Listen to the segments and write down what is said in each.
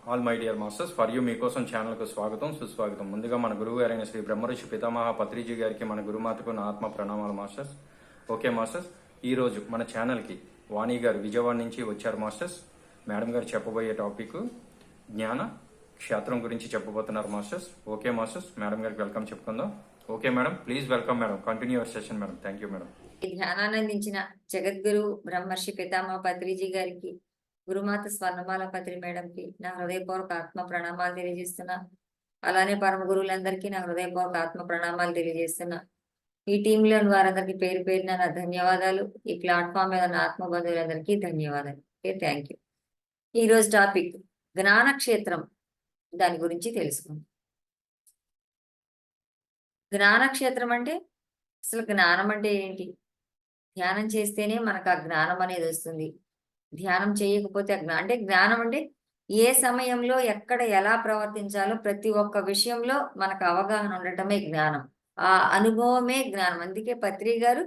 All my dear masters for you మీకోసం ఛానల్కు స్వాగతం సుస్వాగతం. ముందుగా మన గురువు గారైన శ్రీ బ్రహ్మర్షి పితామహ పత్రిజీ గారికి, మన గురుమాతకు నా ఆత్మ ప్రణామాలు మాస్టర్స్. ఓకే మాస్టర్స్, ఈరోజు మన ఛానల్కి వాణి గారు విజయవాడ నుంచి వచ్చారు మాస్టర్స్. మేడం గారు చెప్పబోయే టాపిక్ జ్ఞాన క్షేత్రం గురించి చెప్పబోతున్నారు మాస్టర్స్. ఓకే మాస్టర్స్, మేడం గారికి వెల్కమ్ చెప్పుకుందాం. Okay madam, please welcome madam. Continue your session madam. Thank you madam. ఈ ధ్యానాన్ని అందించిన జగద్గురు బ్రహ్మర్షి పితామహ పత్రిజీ గారికి, గురుమాత స్వర్ణమాల పత్రి మేడంకి నా హృదయపూర్వక ఆత్మ ప్రణామాలు తెలియజేస్తున్నా. అలానే పరమ గురువులందరికీ నా హృదయపూర్వక ఆత్మ ప్రణామాలు తెలియజేస్తున్నా. ఈ టీంలోని వారందరికీ పేరు పేరున నా ధన్యవాదాలు. ఈ ప్లాట్ఫామ్ మీద నా ఆత్మ బంధువులందరికీ ధన్యవాదాలు. Thank you. ఈ రోజు టాపిక్ జ్ఞానక్షేత్రం, దాని గురించి తెలుసుకుందాం. జ్ఞానక్షేత్రం అంటే అసలు జ్ఞానం అంటే ఏంటి? ధ్యానం చేస్తేనే మనకు ఆ జ్ఞానం అనేది వస్తుంది. ధ్యానం చేయకపోతే అంటే జ్ఞానం అంటే ఏ సమయంలో ఎక్కడ ఎలా ప్రవర్తించాలో ప్రతి ఒక్క విషయంలో మనకు అవగాహన ఉండటమే జ్ఞానం. ఆ అనుభవమే జ్ఞానం. అందుకే పత్రి గారు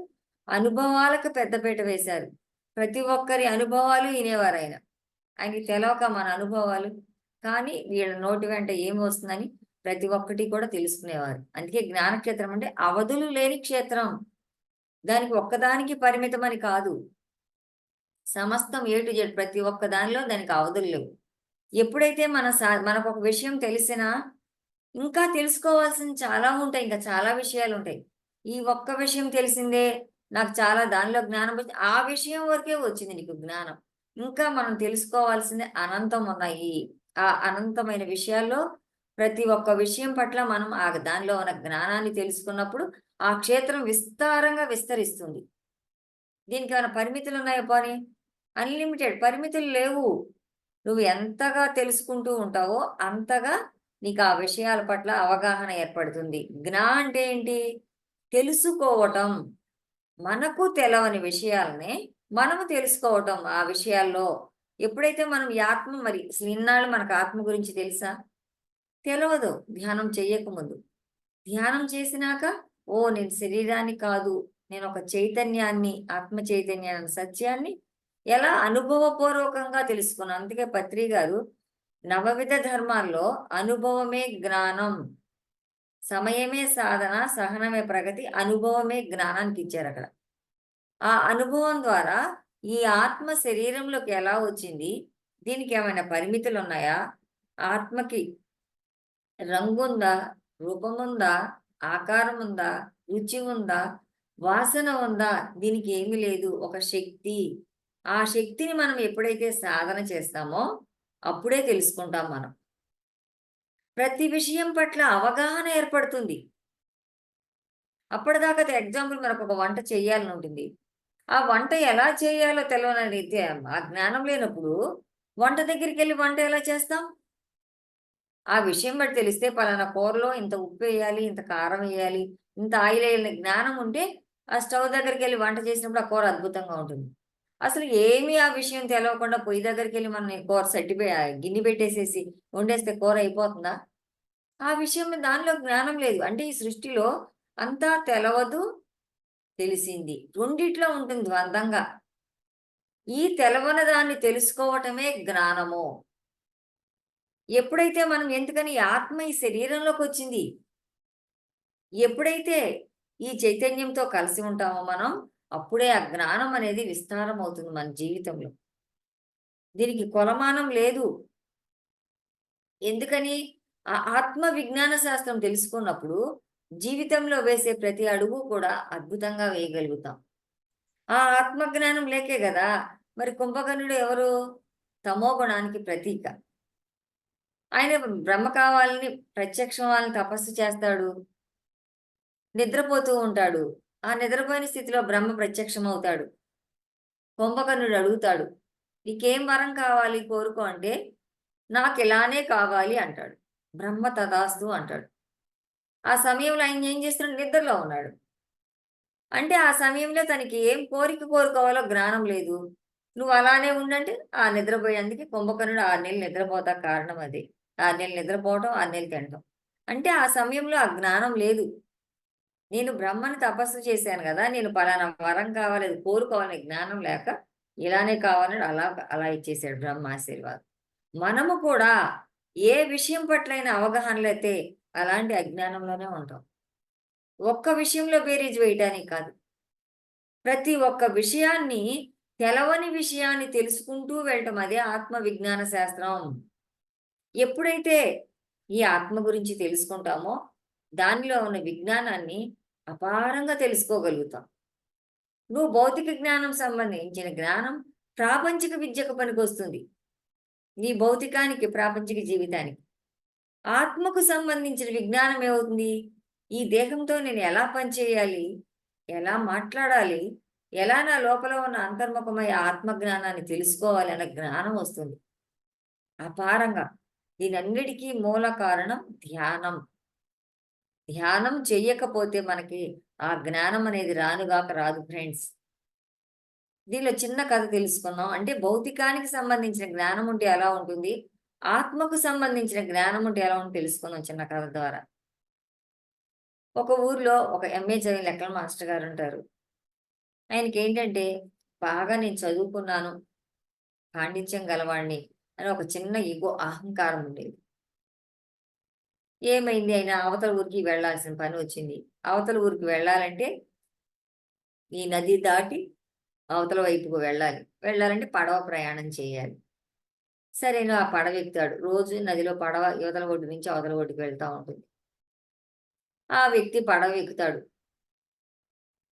అనుభవాలకు పెద్దపీట వేశారు. ప్రతి ఒక్కరి అనుభవాలు వినేవారు ఆయన. ఆయనకి తెలవక మన అనుభవాలు, కానీ వీళ్ళ నోటి వెంట ఏమి వస్తుందని ప్రతి ఒక్కటి కూడా తెలుసుకునేవారు. అందుకే జ్ఞానక్షేత్రం అంటే అవధులు లేని క్షేత్రం. దానికి ఒక్కదానికి పరిమితమని కాదు, సమస్తం ఏ టు జెడ్ ప్రతి ఒక్క దానిలో దానికి అవధులు లేవు. ఎప్పుడైతే మనకు ఒక విషయం తెలిసినా ఇంకా తెలుసుకోవాల్సిన చాలా ఉంటాయి, ఇంకా చాలా విషయాలు ఉంటాయి. ఈ ఒక్క విషయం తెలిసిందే నాకు చాలా దానిలో జ్ఞానం వచ్చి ఆ విషయం వరకే వచ్చింది నీకు జ్ఞానం. ఇంకా మనం తెలుసుకోవాల్సింది అనంతం ఉన్నాయి. ఆ అనంతమైన విషయాల్లో ప్రతి ఒక్క విషయం పట్ల మనం ఆ దానిలో ఉన్న జ్ఞానాన్ని తెలుసుకున్నప్పుడు ఆ క్షేత్రం విస్తారంగా విస్తరిస్తుంది. దీనికి ఏమైనా పరిమితులు ఉన్నాయా? పోనీ అన్‌లిమిటెడ్, పరిమితులు లేవు. నువ్వు ఎంతగా తెలుసుకుంటూ ఉంటావో అంతగా నీకు ఆ విషయాల పట్ల అవగాహన ఏర్పడుతుంది. అంటే ఏంటి? తెలుసుకోవటం. మనకు తెలవని విషయాలనే మనము తెలుసుకోవటం. ఆ విషయాల్లో ఎప్పుడైతే మనం ఈ ఆత్మ, మరి అసలు ఇన్నాళ్ళు మనకు ఆత్మ గురించి తెలుసా? తెలవదు ధ్యానం చెయ్యకముందు. ధ్యానం చేసినాక నేను శరీరాన్ని కాదు, నేను ఒక చైతన్యాన్ని, ఆత్మ చైతన్యాన్ని, సత్యాన్ని ఎలా అనుభవపూర్వకంగా తెలుసుకున్నాను. అందుకే పత్రి గారు నవవిధ ధర్మాల్లో అనుభవమే జ్ఞానం, సమయమే సాధన, సహనమే ప్రగతి, అనుభవమే జ్ఞానానికి ఇచ్చారు అక్కడ. ఆ అనుభవం ద్వారా ఈ ఆత్మ శరీరంలోకి ఎలా వచ్చింది? దీనికి ఏమైనా పరిమితులు ఉన్నాయా? ఆత్మకి రంగుందా? రూపముందా? ఆకారం ఉందా? రుచి ఉందా? వాసన ఉందా? దీనికి ఏమీ లేదు. ఒక శక్తి. ఆ శక్తిని మనం ఎప్పుడైతే సాధన చేస్తామో అప్పుడే తెలుసుకుంటాం మనం. ప్రతి విషయం పట్ల అవగాహన ఏర్పడుతుంది. అప్పటిదాకా ఎగ్జాంపుల్ మనకు ఒక వంట చేయాలని ఉంటుంది. ఆ వంట ఎలా చేయాలో తెలవని ఆ జ్ఞానం లేనప్పుడు వంట దగ్గరికెళ్ళి వంట ఎలా చేస్తాం? ఆ విషయం బట్టి తెలిస్తే పలానా కూరలో ఇంత ఉప్పేయాలి, ఇంత కారం ఎయ్యాలి, ఇంత ఆయిల్ ఎయ్యాలని జ్ఞానం ఉంటే ఆ స్టవ్ దగ్గరికెళ్ళి వంట చేసినప్పుడు ఆ కూర అద్భుతంగా ఉంటుంది. అసలు ఏమీ ఆ విషయం తెలవకుండా పొయ్యి దగ్గరికెళ్ళి మనం ఈ కూర గిన్నె పెట్టేసేసి వండేస్తే కూర అయిపోతుందా? ఆ విషయం మీద దానిలో జ్ఞానం లేదు. అంటే ఈ సృష్టిలో అంతా తెలవదు, తెలిసింది. రెండిట్లో ఉంటుంది ద్వంద్వంగా. ఈ తెలవని దాన్ని తెలుసుకోవటమే జ్ఞానము. ఎప్పుడైతే మనం ఎందుకని ఈ ఆత్మ ఈ శరీరంలోకొచ్చింది. ఎప్పుడైతే ఈ చైతన్యంతో కలిసి ఉంటామో మనం, అప్పుడే ఆ జ్ఞానం అనేది విస్తారం అవుతుంది మన జీవితంలో. దీనికి కొలమానం లేదు. ఎందుకని? ఆ ఆత్మ విజ్ఞాన శాస్త్రం తెలుసుకున్నప్పుడు జీవితంలో వేసే ప్రతి అడుగు కూడా అద్భుతంగా వేయగలుగుతాం. ఆ ఆత్మజ్ఞానం లేకే గదా! మరి కుంభకర్ణుడు ఎవరు? తమో గుణానికి ప్రతీక. ఆయన బ్రహ్మ కావాలని, ప్రత్యక్షం అవ్వాలని తపస్సు చేస్తాడు. నిద్రపోతూ ఉంటాడు. ఆ నిద్రపోయిన స్థితిలో బ్రహ్మ ప్రత్యక్షమవుతాడు. కుంభకర్ణుడు అడుగుతాడు, "నీకేం వరం కావాలి కోరుకో" అంటే, "నాకిలానే కావాలి" అంటాడు. బ్రహ్మ తథాస్తు అంటాడు. ఆ సమయంలో ఆయన ఏం చేస్తున్నాడు? నిద్రలో ఉన్నాడు. అంటే ఆ సమయంలో తనకి ఏం కోరుకోవాలో జ్ఞానం లేదు. "నువ్వు అలానే ఉండంటే" ఆ నిద్రపోయేందుకు కుంభకర్ణుడు 6 నెలలు నిద్రపోతా కారణం అది. 6 నెలలు నిద్రపోవటం, 6 నెలలు తినటం. అంటే ఆ సమయంలో ఆ జ్ఞానం లేదు. నేను బ్రహ్మని తపస్సు చేశాను గదా! నేను పలానా వరం కావాలి, అది కోరుకోవాలనే జ్ఞానం లేక, ఇలానే కావాలని అలా అలా ఇచ్చేసాడు బ్రహ్మ ఆశీర్వాదం. మనము కూడా ఏ విషయం పట్లైన అవగాహనలో అయితే అలాంటి అజ్ఞానంలోనే ఉంటాం. ఒక్క విషయంలో బేరీజు వేయటానికి కాదు. ప్రతి ఒక్క విషయాన్ని తెలవని విషయాన్ని తెలుసుకుంటూ వెళ్ళటం అదే ఆత్మ విజ్ఞాన శాస్త్రం. ఎప్పుడైతే ఈ ఆత్మ గురించి తెలుసుకుంటామో, దానిలో ఉన్న విజ్ఞానాన్ని అపారంగా తెలుసుకోగలుగుతాం. నువ్వు భౌతిక జ్ఞానం సంబంధించిన జ్ఞానం ప్రాపంచిక విద్యకు పనికొస్తుంది. నీ భౌతికానికి, ప్రాపంచిక జీవితానికి. ఆత్మకు సంబంధించిన విజ్ఞానం ఏమవుతుంది? ఈ దేహంతో నేను ఎలా పనిచేయాలి? ఎలా మాట్లాడాలి? ఎలా నా లోపల ఉన్న అంతర్ముఖమై ఆత్మ జ్ఞానాన్ని తెలుసుకోవాలి అన్న జ్ఞానం వస్తుంది. అపారంగా. దీనన్నిటికీ మూల కారణం ధ్యానం. ధ్యానం చెయ్యకపోతే మనకి ఆ జ్ఞానం అనేది రానుగాక రాదు ఫ్రెండ్స్. దీనిలో చిన్న కథ తెలుసుకుందాం. అంటే భౌతికానికి సంబంధించిన జ్ఞానం ఉంటే ఎలా ఉంటుంది? ఆత్మకు సంబంధించిన జ్ఞానం ఉంటే ఎలా ఉంటుందో తెలుసుకుందాం చిన్న కథ ద్వారా. ఒక ఊర్లో ఒక ఎంఏ చదివిన లెక్కల మాస్టర్ గారుంటారు. ఆయనకేంటంటే, బాగా నేను చదువుకున్నాను, పాండిత్యం గలవాడిని అని ఒక చిన్న ఇగో, అహంకారం ఉండేది. ఏమైంది ఆయన అవతల ఊరికి వెళ్ళాల్సిన పని వచ్చింది. అవతల ఊరికి వెళ్ళాలంటే, ఈ నది దాటి అవతల వైపుకు వెళ్ళాలి. వెళ్ళాలంటే పడవ ప్రయాణం చేయాలి. సరేను ఆ పడవ ఎక్కుతాడు. రోజు నదిలో పడవ ఇవతల ఒడ్డు నుంచి అవతల ఒడ్డుకి వెళ్తా ఉంటుంది. ఆ వ్యక్తి పడవ ఎక్కుతాడు.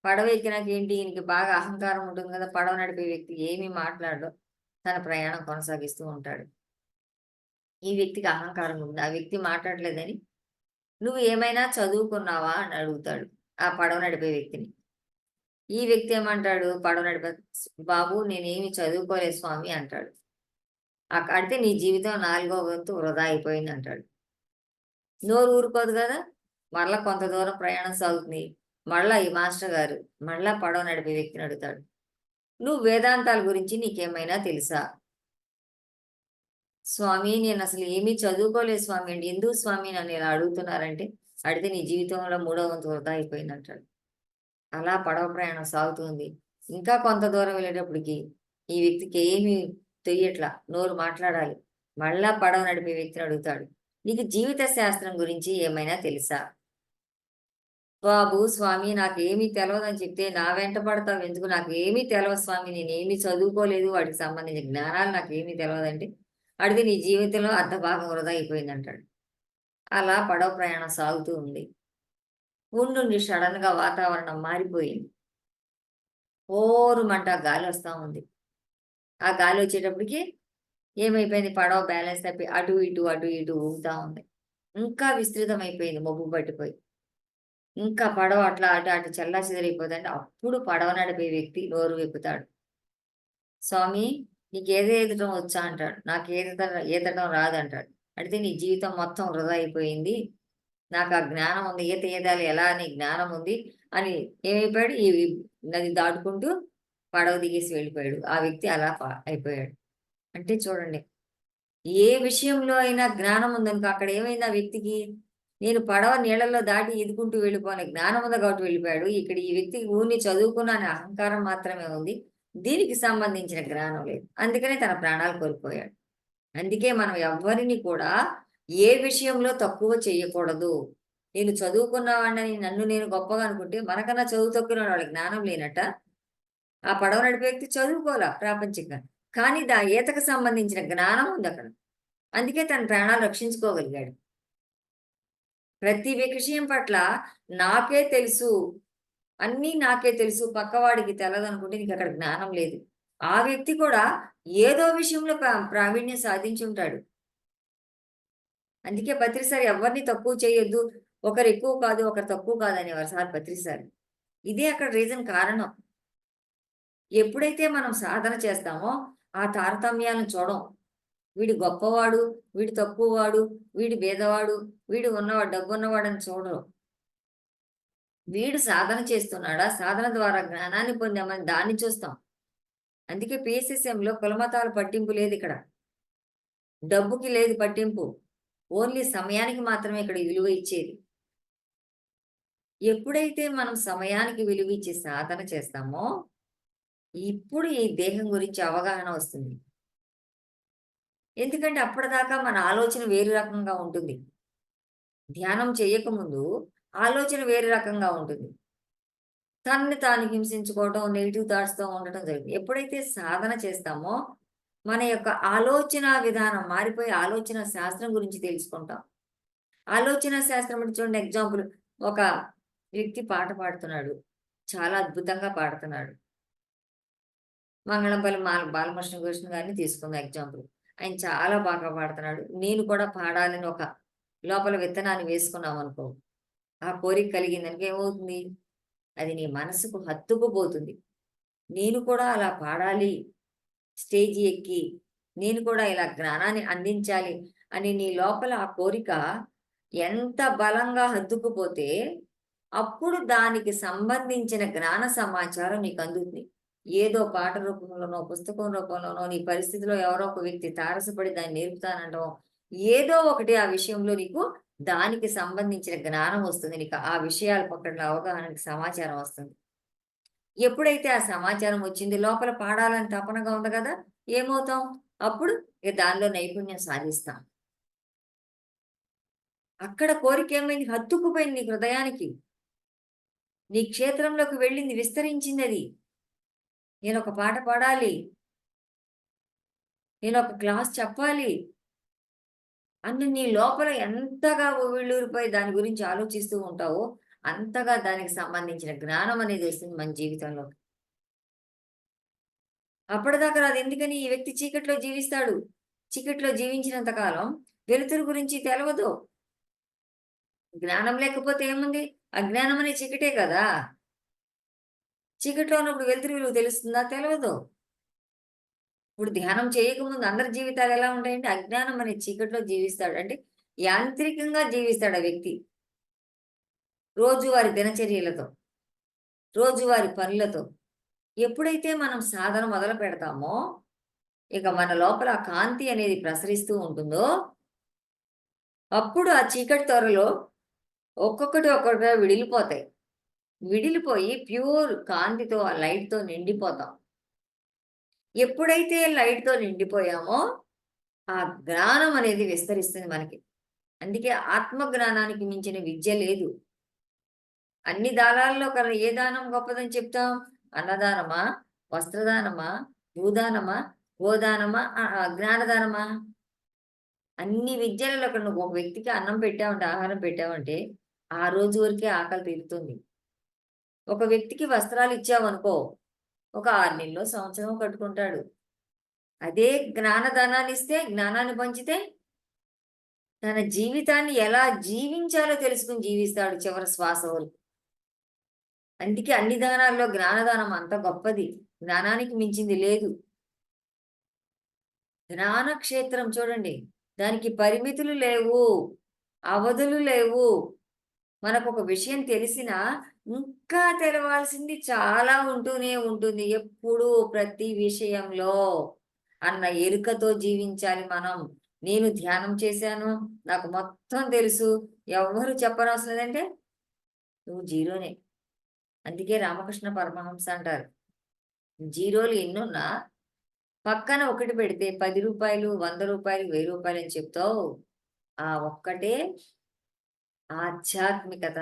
పడవ ఎక్కినాక ఏంటి ఈయనకి బాగా అహంకారం ఉంటుంది కదా! పడవ నడిపే వ్యక్తి ఏమీ మాట్లాడడు. తన ప్రయాణం కొనసాగిస్తూ ఉంటాడు. ఈ వ్యక్తికి అహంకారం ఉంది. ఆ వ్యక్తి మాట్లాడలేదని, "నువ్వు ఏమైనా చదువుకున్నావా?" అని అడుగుతాడు. ఆ పడవ నడిపే వ్యక్తిని. ఈ వ్యక్తి ఏమంటాడు పడవ నడిపే "బాబు నేనేమి చదువుకోలేదు స్వామి" అంటాడు. అంటే నీ జీవితం 4వ వంతు వృధా అయిపోయిందంటాడు. నోరు ఊరుకోదు గదా! మరలా కొంత దూరం ప్రయాణం సాగుతుంది. మళ్ళా ఈ మాస్టర్ గారు మళ్ళా పడవ నడిపే వ్యక్తిని అడుగుతాడు. "నువ్వు వేదాంతాల గురించి నీకేమైనా తెలుసా?" "స్వామి నేనసలు ఏమీ చదువుకోలేదు స్వామి" అంటే, "ఎందుకు స్వామి నన్ను ఇలా అడుగుతున్నారంటే?" అడిగితే, "నీ జీవితంలో మూడో వంతు వృధా అయిపోయిందంటాడు." అలా పడవ ప్రయాణం సాగుతుంది. ఇంకా కొంత దూరం వెళ్ళేటప్పటికి ఈ వ్యక్తికి ఏమీ తొయ్యట్లా. నోరు మాట్లాడాలి. మళ్ళా పడవ నడిపే వ్యక్తిని అడుగుతాడు. "నీకు జీవిత శాస్త్రం గురించి ఏమైనా తెలుసా?" "బాబు స్వామి నాకేమీ తెలవదని చెప్తే నా వెంట పడతావెందుకు? నాకేమీ తెలవదు స్వామి. నేనేమీ చదువుకోలేదు. వాటికి సంబంధించిన జ్ఞానాలు నాకేమీ తెలవదంటే" అడిగితే, "నీ జీవితంలో అర్ధభాగం వృధా అయిపోయిందంటాడు." అలా పడవ ప్రయాణం సాగుతూ ఉంది. ఉండుండి సడెన్‌గా వాతావరణం మారిపోయింది. హోరుమంట గాలొస్తా ఉంది. ఆ గాలొచ్చేటప్పటికి ఏమైపోయింది పడవ బ్యాలెన్స్ తప్పి అటు ఇటు, అటు ఇటు ఊగుతా ఉంది. ఇంకా విస్తృతమైపోయింది మబ్బు పట్టిపోయి. ఇంకా పడవ అట్లా అటు అటు చెల్లాచెదరైపోతుంటే అప్పుడు పడవ నడిపే వ్యక్తి నోరు విప్పుతాడు. "స్వామి నీకేదీదటం వచ్చా?" అంటాడు. "ఈదటం రాదంటాడు." అడిగితే, "నీ జీవితం మొత్తం వృధా అయిపోయింది. నాకు ఆ జ్ఞానం ఉంది. ఈత ఈదాలి ఎలా అని జ్ఞానం ఉంది" అని ఏమైపోయాడు ఈ నది దాటుకుంటూ పడవ దిగేసి వెళ్ళిపోయాడు. ఆ వ్యక్తి అలా అయిపోయాడు. అంటే చూడండి, ఏ విషయంలో అయినా జ్ఞానం ఉందనుకో అక్కడ ఏమైంది ఆ వ్యక్తికి? నేను పడవ నీళ్ళలో దాటి ఈదుకుంటూ వెళ్ళిపోనే జ్ఞానం ఉంది కాబట్టి వెళ్ళిపోయాడు. ఇక్కడ ఈ వ్యక్తికి ఊరినే చదువుకున్నా అనే అహంకారం మాత్రమే ఉంది. దీనికి సంబంధించిన జ్ఞానం లేదు. అందుకనే తన ప్రాణాలు కోల్పోయాడు. అందుకే మనం ఎవ్వరిని కూడా ఏ విషయంలో తక్కువ చేయకూడదు. నేను చదువుకున్నవాడినని నన్ను నేను గొప్పగా అనుకుంటే మనకన్నా చదువు తక్కువ వాడికి జ్ఞానం లేనట్ట? ఆ పడవ నడిపే వ్యక్తి చదువుకోలా ప్రాపంచికంగా. కానీ ఈతకు సంబంధించిన జ్ఞానం ఉందక్కడ. అందుకే తన ప్రాణాలు రక్షించుకోగలిగాడు. ప్రతి విషయం పట్ల నాకే తెలుసు, అన్నీ నాకే తెలుసు, పక్కవాడికి తెలదనుకుంటే నీకక్కడ జ్ఞానం లేదు. ఆ వ్యక్తి కూడా ఏదో విషయంలో ప్రావీణ్యం సాధించుంటాడు. అందుకే పత్రిసారి ఎవరిని తక్కువ చేయొద్దు. ఒకరు ఎక్కువ కాదు, ఒకరు తక్కువ కాదనేవారు సార్ పత్రిసారి. ఇదే అక్కడ కారణం. ఎప్పుడైతే మనం సాధన చేస్తామో, ఆ తారతమ్యాలను చూడం. వీడు గొప్పవాడు, వీడు తక్కువవాడు, వీడు బీదవాడు, వీడు ఉన్నవాడు డబ్బున్నవాడని చూడరు. వీడు సాధన చేస్తున్నాడా? సాధన ద్వారా జ్ఞానాన్ని పొందామని దాన్ని చూస్తాం. అందుకే పీఎస్ఎస్ఎంలో కులమతాల పట్టింపు లేదిక్కడ. డబ్బుకి లేదు పట్టింపు. ఓన్లీ సమయానికి మాత్రమే ఇక్కడ విలువ ఇచ్చేది. ఎప్పుడైతే మనం సమయానికి విలువ ఇచ్చి సాధన చేస్తామో, ఇప్పుడు ఈ దేహం గురించి అవగాహన వస్తుంది. ఎందుకంటే అప్పటిదాకా మన ఆలోచన వేరు రకంగా ఉంటుంది. ధ్యానం చేయకముందు ఆలోచన వేరే రకంగా ఉంటుంది. తనని తాను హింసించుకోవటం, నెగెటివ్ థాట్స్‌తో ఉండటం జరుగుతుంది. ఎప్పుడైతే సాధన చేస్తామో, మన యొక్క ఆలోచనా విధానం మారిపోయి ఆలోచన శాస్త్రం గురించి తెలుసుకుంటాం. ఆలోచనా శాస్త్రం అంటే చూడండి ఎగ్జాంపుల్ ఒక వ్యక్తి పాట పాడుతున్నాడు. చాలా అద్భుతంగా పాడుతున్నాడు. మంగళంపల్లి బాలకృష్ణ గారిని తీసుకుందాం ఎగ్జాంపుల్. ఆయన చాలా బాగా పాడుతున్నాడు. నేను కూడా పాడాలని ఒక లోపల విత్తనాన్ని వేసుకున్నామనుకో, ఆ కోరిక కలిగిందనుకో ఏమవుతుంది? అది నీ మనసుకు హత్తుకుపోతుంది. నేను కూడా అలా పాడాలి, స్టేజి ఎక్కి, నేను కూడా ఇలా జ్ఞానాన్ని అందించాలి అని నీ లోపల ఆ కోరిక ఎంత బలంగా హత్తుకుపోతే, అప్పుడు దానికి సంబంధించిన జ్ఞాన సమాచారం నీకు అందుతుంది. ఏదో పాట రూపంలోనో, పుస్తకం రూపంలోనో, నీ పరిస్థితిలో ఎవరో ఒక వ్యక్తి తారసపడి దాన్ని నేర్పుతాననడం, ఏదో ఒకటి ఆ విషయంలో నీకు దానికి సంబంధించిన జ్ఞానం వస్తుంది. నీకు ఆ విషయాల పట్ల అవగాహనకి సమాచారం వస్తుంది. ఎప్పుడైతే ఆ సమాచారం వచ్చింది, లోపల పాడాలని తపనగా ఉంది గదా! ఏమవుతాం? అప్పుడు ఇక దానిలో నైపుణ్యం సాధిస్తాం. అక్కడ కోరికేమైంది? హత్తుకుపోయింది నీ హృదయానికి. నీ క్షేత్రంలోకి వెళ్ళింది, విస్తరించిందది. నేనొక పాట పాడాలి. నేనొక క్లాస్ చెప్పాలి. అని నీ లోపల ఎంతగా ఉవ్విళ్ళూరిపోయి దాని గురించి ఆలోచిస్తూ ఉంటావో, అంతగా దానికి సంబంధించిన జ్ఞానం అనేది వస్తుంది మన జీవితంలో. అప్పటిదాకా రాదు. ఎందుకని? ఈ వ్యక్తి చీకట్లో జీవిస్తాడు. చీకట్లో జీవించినంత కాలం వెలుతురు గురించి తెలవదు. జ్ఞానం లేకపోతే ఏముంది? అజ్ఞానం అనే చీకటే కదా! చీకట్లో ఉన్నప్పుడు వెలుతురు విలువ తెలుస్తుందా? తెలవదు. ఇప్పుడు ధ్యానం చేయకముందు అందరి జీవితాలు ఎలా ఉంటాయంటే, అజ్ఞానం అనే చీకట్లో జీవిస్తాడు. అంటే యాంత్రికంగా జీవిస్తాడు ఆ వ్యక్తి. రోజువారీ దినచర్యలతో, రోజువారీ పనులతో. ఎప్పుడైతే మనం సాధన మొదలు పెడతామో, ఇక మన లోపల ఆ కాంతి అనేది ప్రసరిస్తూ ఉంటుందో, అప్పుడు ఆ చీకటి తొరలో ఒక్కొక్కటిగా విడిలిపోతాయి. విడిలిపోయి ప్యూర్ కాంతితో, ఆ లైట్‌తో నిండిపోతాం. ఎప్పుడైతే లైట్‌తో నిండిపోయామో, ఆ జ్ఞానం అనేది విస్తరిస్తుంది మనకి. అందుకే ఆత్మ జ్ఞానానికి మించిన విద్య లేదు. అన్ని దానాల్లో కన్నా ఏ దానం గొప్పదని చెప్తాం? అన్నదానమా? వస్త్రదానమా? భూదానమా? గోదానమా? జ్ఞానదానమా? అన్ని విద్యలలో కన్నా నువ్వు ఒక వ్యక్తికి అన్నం పెట్టావంటే, ఆహారం పెట్టావంటే, ఆ రోజు వరకే ఆకలి తీరుతుంది. ఒక వ్యక్తికి వస్త్రాలు ఇచ్చావనుకో, ఒక 6 నెల్లో, సంవత్సరమో కట్టుకుంటాడు. అదే జ్ఞానదానాన్నిస్తే, జ్ఞానాన్ని పంచితే, తన జీవితాన్ని ఎలా జీవించాలో తెలుసుకొని జీవిస్తాడు చివరి శ్వాస వరకు. అందుకే అన్ని దానాల్లో జ్ఞానదానం అంత గొప్పది. జ్ఞానానికి మించింది లేదు. జ్ఞాన క్షేత్రం చూడండి. దానికి పరిమితులు లేవు. అవధులు లేవు. మనకొక విషయం తెలిసినా, ఇంకా తెలవాల్సింది చాలా ఉంటూనే ఉంటుంది. ఎప్పుడూ ప్రతి విషయంలో అన్న ఎరుకతో జీవించాలి మనం. నేను ధ్యానం చేశాను. నాకు మొత్తం తెలుసు. ఎవ్వరు చెప్పనవసరం లేదంటే, నువ్వు జీరోనే. అందుకే రామకృష్ణ పరమహంస అంటారు. జీరోలు ఎన్నున్నా పక్కన ఒకటి పెడితే రూ. 10, రూ. 100, రూ. 1000 అని చెప్తావు. ఆ ఒక్కటే ఆధ్యాత్మికత.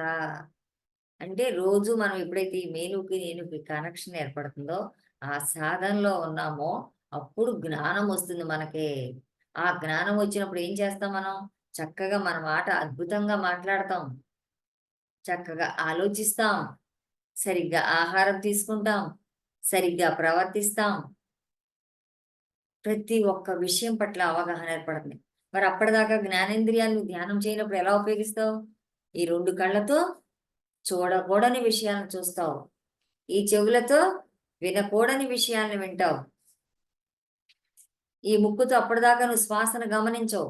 అంటే రోజు మనం ఎప్పుడైతే ఈ మేలుకి, నేనుకి కనెక్షన్ ఏర్పడుతుందో, ఆ సాధనలో ఉన్నామో, అప్పుడు జ్ఞానం వస్తుంది మనకి. ఆ జ్ఞానం వచ్చినప్పుడు ఏం చేస్తాం మనం? చక్కగా మన మాట అద్భుతంగా మాట్లాడతాం. చక్కగా ఆలోచిస్తాం. సరిగ్గా ఆహారం తీసుకుంటాం. సరిగ్గా ప్రవర్తిస్తాం. ప్రతి ఒక్క విషయం పట్ల అవగాహన ఏర్పడుతుంది. మరి అప్పటిదాకా జ్ఞానేంద్రియాలను ధ్యానం చేయనప్పుడు ఎలా ఉపయోగిస్తావు? ఈ 2 కళ్ళతో చూడకూడని విషయాలను చూస్తావు. ఈ చెవులతో వినకూడని విషయాలను వింటావు. ఈ ముక్కుతో అప్పటిదాకా నువ్వు శ్వాసను గమనించవు.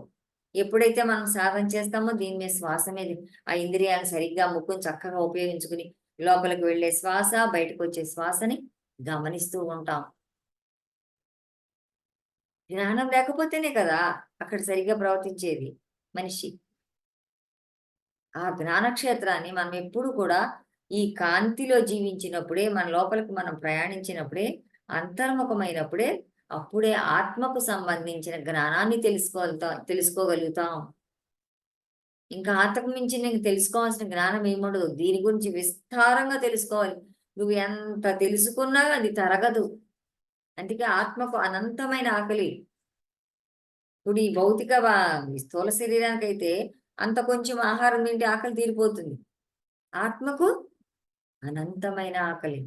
ఎప్పుడైతే మనం సాధన చేస్తామో దీని మీద శ్వాస మీద ఆ ఇంద్రియాలను సరిగ్గా ముక్కుని చక్కగా ఉపయోగించుకుని లోపలికి వెళ్ళే శ్వాస, బయటకొచ్చే శ్వాసని గమనిస్తూ ఉంటాం. జ్ఞానం లేకపోతేనే కదా అక్కడ సరిగ్గా ప్రవర్తించేది మనిషి. ఆ జ్ఞానక్షేత్రాన్ని మనం ఎప్పుడు కూడా ఈ కాంతిలో జీవించినప్పుడే, మన లోపలికి మనం ప్రయాణించినప్పుడే, అంతర్ముఖమైనప్పుడే అప్పుడే ఆత్మకు సంబంధించిన జ్ఞానాన్ని తెలుసుకోగలుగుతాం. ఇంకా ఆత్మకు మించి నీకు తెలుసుకోవాల్సిన జ్ఞానం ఏముండదు. దీని గురించి విస్తారంగా తెలుసుకోవాలి. నువ్వు ఎంత తెలుసుకున్నా అది తరగదు. అందుకే ఆత్మకు అనంతమైన ఆకలి. ఇప్పుడు ఈ భౌతిక ఈ స్థూల శరీరానికైతే అంత కొంచెం ఆహారం తింటే ఆకలి తీరిపోతుంది. ఆత్మకు అనంతమైన ఆకలి.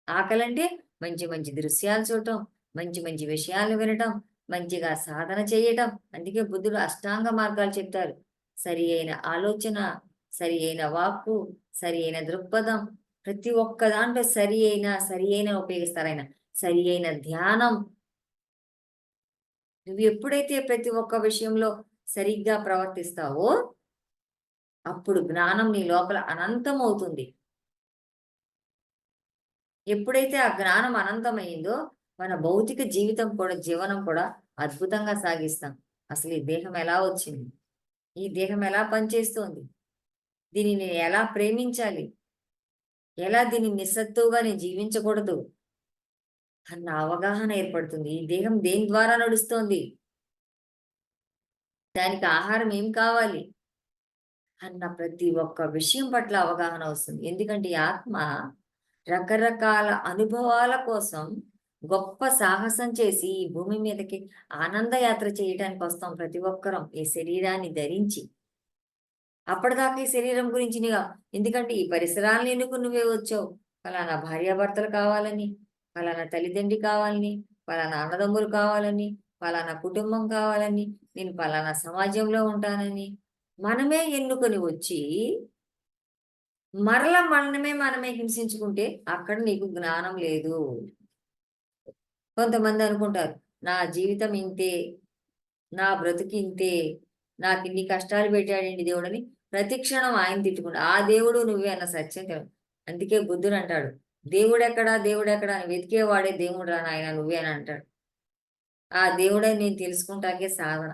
ఆకలంటే మంచి మంచి దృశ్యాలు చూడటం, మంచి మంచి విషయాలు వినటం, మంచిగా సాధన చేయటం. అందుకే బుద్ధుడు అష్టాంగ మార్గాలు చెప్తారు. సరి అయిన ఆలోచన, సరి అయిన వాక్కు, సరి అయిన దృక్పథం, ప్రతి ఒక్క దాంట్లో సరి అయిన ఉపయోగిస్తారు ఆయన. సరి అయిన ధ్యానం. నువ్వు ఎప్పుడైతే ప్రతి ఒక్క విషయంలో సరిగ్గా ప్రవర్తిస్తావో అప్పుడు జ్ఞానం నీ లోపల అనంతం అవుతుంది. ఎప్పుడైతే ఆ జ్ఞానం అనంతమైందో మన భౌతిక జీవనం కూడా అద్భుతంగా సాగిస్తాం. అసలు ఈ దేహం ఎలా వచ్చింది, ఈ దేహం ఎలా పనిచేస్తోంది, దీనిని నేను ఎలా ప్రేమించాలి, ఎలా దీన్ని నిస్సత్తువుగా నేను జీవించకూడదు అన్న అవగాహన ఏర్పడుతుంది. ఈ దేహం దేని ద్వారా నడుస్తోంది, దానికి ఆహారం ఏం కావాలి అన్న ప్రతి ఒక్క విషయం పట్ల అవగాహన వస్తుంది. ఎందుకంటే ఈ ఆత్మ రకరకాల అనుభవాల కోసం గొప్ప సాహసం చేసి ఈ భూమి మీదకి ఆనంద యాత్ర చేయటానికి వస్తాం ప్రతి ఒక్కరం ఈ శరీరాన్ని ధరించి. అప్పటిదాకా ఈ శరీరం గురించి ఎందుకంటే ఈ పరిసరాలను ఎన్నుకుని నువ్వే వచ్చావు. ఫలానా భార్యాభర్తలు కావాలని, ఫలానా తల్లిదండ్రి కావాలని, ఫలానా అన్నదమ్ములు కావాలని, ఫలానా కుటుంబం కావాలని, నేను ఫలానా సమాజంలో ఉంటానని మనమే ఎన్నుకొని వచ్చి మనమే హింసించుకుంటే అక్కడ నీకు జ్ఞానం లేదు. కొంతమంది అనుకుంటారు నా జీవితం ఇంతే, నా బ్రతుకు ఇంతే, నాకు ఇన్ని కష్టాలు పెట్టాడండి దేవుడని ప్రతి క్షణం ఆయన తిట్టుకుంటా ఆ దేవుడు నువ్వే అన్న సత్యం కదా. అందుకే బుద్ధుడు అంటాడు దేవుడెక్కడా అని వెతికేవాడే దేవుడు రా నాయన నువ్వే అని అంటాడు. ఆ దేవుడని నేను తెలుసుకుంటాకే సాధన,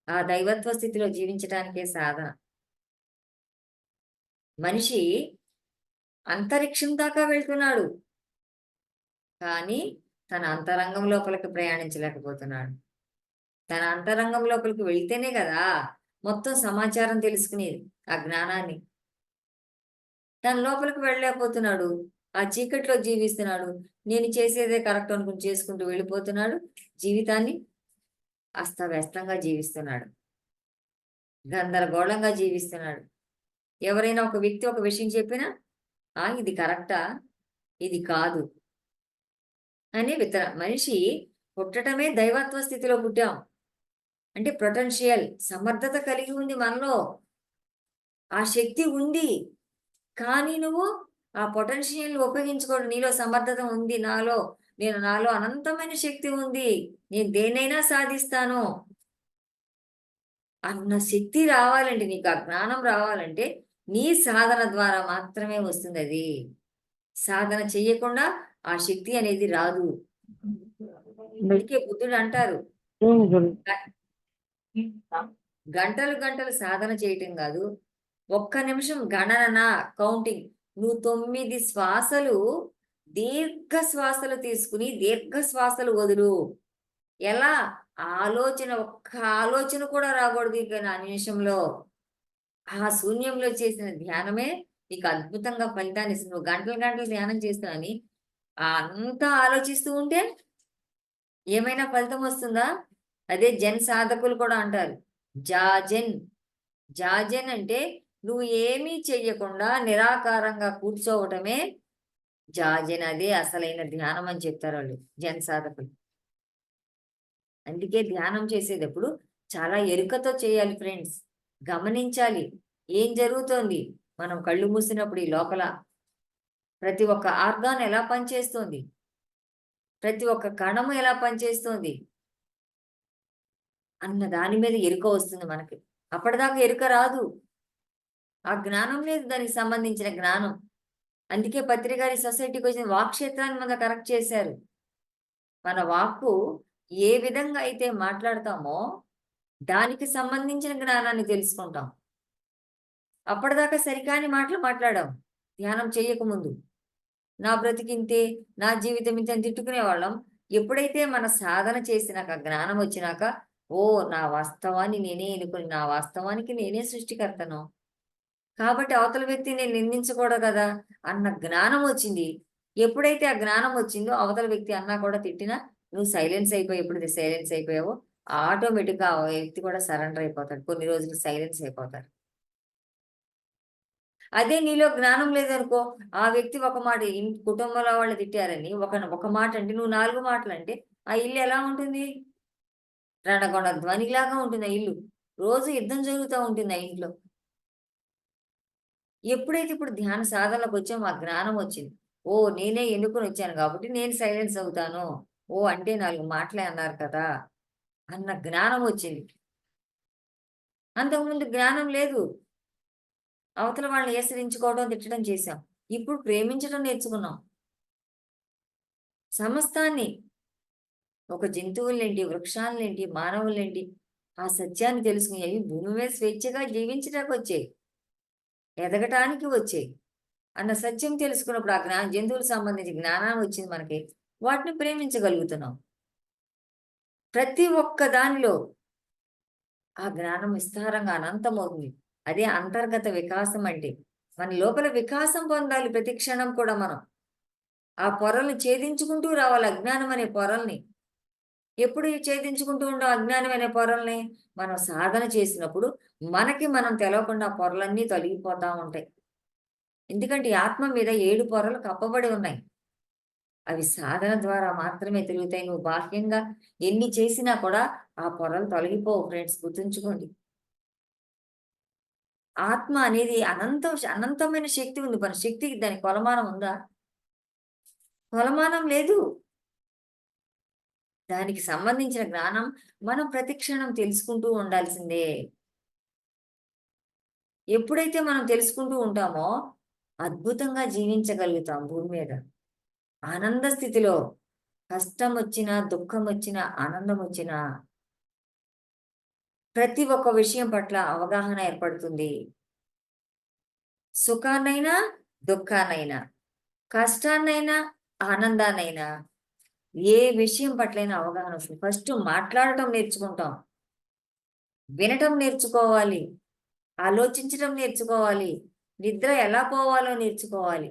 ఆ దైవత్వ స్థితిలో జీవించటానికే సాధన. మనిషి అంతరిక్షం దాకా వెళ్తున్నాడు కానీ తన అంతరంగం లోపలికి ప్రయాణించలేకపోతున్నాడు. తన అంతరంగం లోపలికి వెళ్తేనే కదా మొత్తం సమాచారం తెలుసుకునేది, ఆ జ్ఞానాన్ని. తన లోపలికి వెళ్ళలేకపోతున్నాడు, ఆ చీకట్లో జీవిస్తున్నాడు. నేను చేసేదే కరెక్ట్ అనుకుని చేసుకుంటూ వెళ్ళిపోతున్నాడు. జీవితాన్ని అస్తవ్యస్తంగా జీవిస్తున్నాడు, గందరగోళంగా జీవిస్తున్నాడు. ఎవరైనా ఒక వ్యక్తి ఒక విషయం చెప్పినా ఇది కరెక్టా, ఇది కాదు అని మనిషి పుట్టటమే దైవత్వ స్థితిలో పుట్టాం. అంటే పొటెన్షియల్ సమర్థత కలిగి ఉంది మనలో, ఆ శక్తి ఉంది. కానీ నువ్వు ఆ పొటెన్షియల్ ఉపయోగించుకోవడం, నీలో సమర్థత ఉంది, నాలో అనంతమైన శక్తి ఉంది, నేను దేనైనా సాధిస్తాను అన్న శక్తి రావాలంటే, నీకు ఆ జ్ఞానం రావాలంటే నీ సాధన ద్వారా మాత్రమే వస్తుంది. అది సాధన చెయ్యకుండా ఆ శక్తి అనేది రాదు. అందుకే బుద్ధుడు అంటారు గంటలు సాధన చేయటం కాదు, ఒక్క నిమిషం గణన కౌంటింగ్. నువ్వు 9 శ్వాసలు దీర్ఘ శ్వాసలు తీసుకుని దీర్ఘ శ్వాసలు వదులు. ఎలా ఒక్క ఆలోచన కూడా రాకూడదు ఇక నా నిమిషంలో. ఆ శూన్యంలో చేసిన ధ్యానమే నీకు అద్భుతంగా ఫలితాన్ని ఇస్తుంది. నువ్వు గంటలు ధ్యానం చేస్తావని అంతా ఆలోచిస్తూ ఉంటే ఏమైనా ఫలితం వస్తుందా? అదే జన్ సాధకులు కూడా అంటారు జాజెన్ అంటే నువ్వు ఏమీ చెయ్యకుండా నిరాకారంగా కూర్చోవటమే జాజెన్. అదే అసలైన ధ్యానం అని చెప్తారు వాళ్ళు జన్ సాధకులు. అందుకే ధ్యానం చేసేటప్పుడు చాలా ఎరుకతో చేయాలి ఫ్రెండ్స్. గమనించాలి ఏం జరుగుతోంది. మనం కళ్ళు మూసినప్పుడు ఈ లోపల ప్రతి ఒక్క ఆర్గాన్ ఎలా పనిచేస్తోంది, ప్రతి ఒక్క కణము ఎలా పనిచేస్తోంది అన్న దాని మీద ఎరుక వస్తుంది మనకి. అప్పటిదాకా ఎరుక రాదు, ఆ జ్ఞానం లేదు, దానికి సంబంధించిన జ్ఞానం. అందుకే పత్రికారి సొసైటీకి వచ్చిన వాక్క్షేత్రాన్ని మన కరెక్ట్ చేశారు. మన వాక్కు ఏ విధంగా అయితే మాట్లాడతామో దానికి సంబంధించిన జ్ఞానాన్ని తెలుసుకుంటాం. అప్పటిదాకా సరికాని మాటలు మాట్లాడాం ధ్యానం చేయకముందు. నా బ్రతికింతే, నా జీవితం ఇంతే అని తిట్టుకునేవాళ్ళం. ఎప్పుడైతే మన సాధన చేసినాక, జ్ఞానం వచ్చినాక, నా వాస్తవాన్ని నేనే ఎన్నుకొని, నా వాస్తవానికి నేనే సృష్టికర్తను. కాబట్టి అవతల వ్యక్తిని నేను నిందించకూడదు కదా! అన్న జ్ఞానం వచ్చింది. ఎప్పుడైతే ఆ జ్ఞానం వచ్చిందో, అవతల వ్యక్తి అన్నా కూడా తిట్టినా, నువ్వు సైలెన్స్ అయిపోయి ఎప్పుడైతే సైలెన్స్ అయిపోయావో, ఆటోమేటిక్‌గా ఆ వ్యక్తి కూడా సరెండర్ అయిపోతాడు. కొన్ని రోజులు సైలెన్స్ అయిపోతారు. అదే నీలో జ్ఞానం లేదనుకో, ఆ వ్యక్తి ఒక మాట కుటుంబంలో వాళ్ళు తిట్టారని ఒక మాట అంటే, నువ్వు 4 మాటలంటే, ఆ ఇల్లు ఎలా ఉంటుంది? రణగొణ ధ్వనిలాగా ఉంటుంది ఆ ఇల్లు. రోజు యుద్ధం జరుగుతా ఉంటుంది ఆ ఇంట్లో. ఎప్పుడైతే ఇప్పుడు ధ్యాన సాధనలోకొచ్చామో ఆ జ్ఞానం వచ్చింది. నేనే ఎన్నుకొనొచ్చాను గాబట్టి నేను సైలెన్స్ అవుతాను. అంటే 4 మాటలే అన్నారు కదా! అన్న జ్ఞానం వచ్చింది. అంతకుముందు జ్ఞానం లేదు. అవతల వాళ్ళని ఈసరించుకోవడం, తిట్టడం చేశాం. ఇప్పుడు ప్రేమించడం నేర్చుకున్నాం. సమస్తాన్ని ఒక జంతువులనేంటి, వృక్షాలనేంటి, మానవులనేంటి, ఆ సత్యాన్ని తెలుసుకొని అవి భూమి మీద స్వేచ్ఛగా జీవించటానికొచ్చాయి. ఎదగటానికి వచ్చాయి. అన్న సత్యం తెలుసుకున్నప్పుడు ఆ జంతువులకు సంబంధించి జ్ఞానం వచ్చింది మనకి. వాటిని ప్రేమించగలుగుతున్నాం. ప్రతి ఒక్క దానిలో ఆ జ్ఞానం విస్తారంగా అనంతమవుతుంది. అదే అంతర్గత వికాసం అంటే. మన లోపల వికాసం పొందాలి ప్రతి క్షణం కూడా మనం. ఆ పొరల్ని ఛేదించుకుంటూ రావాలి అజ్ఞానం అనే పొరల్ని. ఎప్పుడు ఈ ఛేదించుకుంటూ ఉండం అజ్ఞానం అనే పొరల్ని? మనం సాధన చేసినప్పుడు మనకి మనం తెలవకుండా ఆ పొరలన్నీ తొలగిపోతా ఉంటాయి. ఎందుకంటే ఈ ఆత్మ మీద 7 పొరలు కప్పబడి ఉన్నాయి. అవి సాధన ద్వారా మాత్రమే తిరుగుతాయి. నువ్వు బాహ్యంగా ఎన్ని చేసినా కూడా ఆ పొరలు తొలగిపోవు ఫ్రెండ్స్ గుర్తుంచుకోండి. ఆత్మ అనేది అనంతమైన శక్తి ఉంది. మన శక్తికి దానికి కొలమానం ఉందా? కొలమానం లేదు. దానికి సంబంధించిన జ్ఞానం మనం ప్రతి క్షణం తెలుసుకుంటూ ఉండాల్సిందే. ఎప్పుడైతే మనం తెలుసుకుంటూ ఉంటామో అద్భుతంగా జీవించగలుగుతాం భూమి మీద. ఆనంద స్థితిలో కష్టమొచ్చినా, దుఃఖమొచ్చినా, ఆనందమొచ్చినా ప్రతి ఒక్క విషయం పట్ల అవగాహన ఏర్పడుతుంది. సుఖాన్నైనా, దుఃఖాన్నైనా, కష్టాన్నైనా, ఆనందాన్నైనా ఏ విషయం పట్లైనా అవగాహన వస్తుంది. ఫస్ట్ మాట్లాడటం నేర్చుకుంటాం. వినటం నేర్చుకోవాలి. ఆలోచించటం నేర్చుకోవాలి. నిద్ర ఎలా పోవాలో నేర్చుకోవాలి.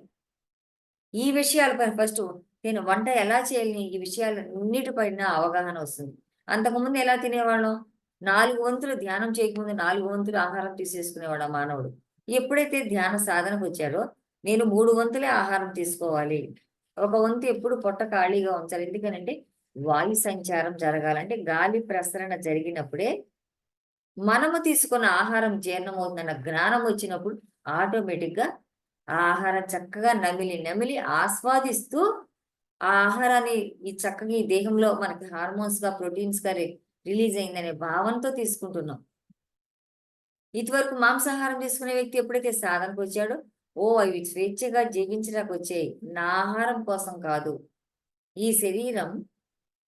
ఈ విషయాలపై ఫస్ట్ నేను వంట ఎలా చేయాలి ఈ విషయాలన్నిటిపైన అవగాహన వస్తుంది. అంతకుముందు ఎలా తినేవాళ్ళం? 4 వంతులు ధ్యానం చేయకముందు 4 వంతులు ఆహారం తీసేసుకునేవాడు ఆ మానవుడు. ఎప్పుడైతే ధ్యాన సాధనకొచ్చాడో నేను 3 వంతులే ఆహారం తీసుకోవాలి. ఒక వంతు ఎప్పుడు పొట్ట ఖాళీగా ఉంచాలి. ఎందుకనంటే వాయు సంచారం జరగాలంటే గాలి ప్రసరణ జరిగినప్పుడే మనము తీసుకున్న ఆహారం జీర్ణమవుతుందన్న జ్ఞానం వచ్చినప్పుడు ఆటోమేటిక్‌గా ఆ ఆహారం చక్కగా నమిలి, నమిలి ఆస్వాదిస్తూ ఆ ఆహారాన్ని చక్కగా ఈ దేహంలో మనకి హార్మోన్స్‌గా, ప్రోటీన్స్‌గా రిలీజ్ అయిందనే భావనతో తీసుకుంటున్నాం. ఇదివరకు మాంసాహారం తీసుకునే వ్యక్తి ఎప్పుడైతే సాధనకొచ్చాడో, అవి స్వేచ్ఛగా జీవించడానికొచ్చాయి. నా ఆహారం కోసం కాదు. ఈ శరీరం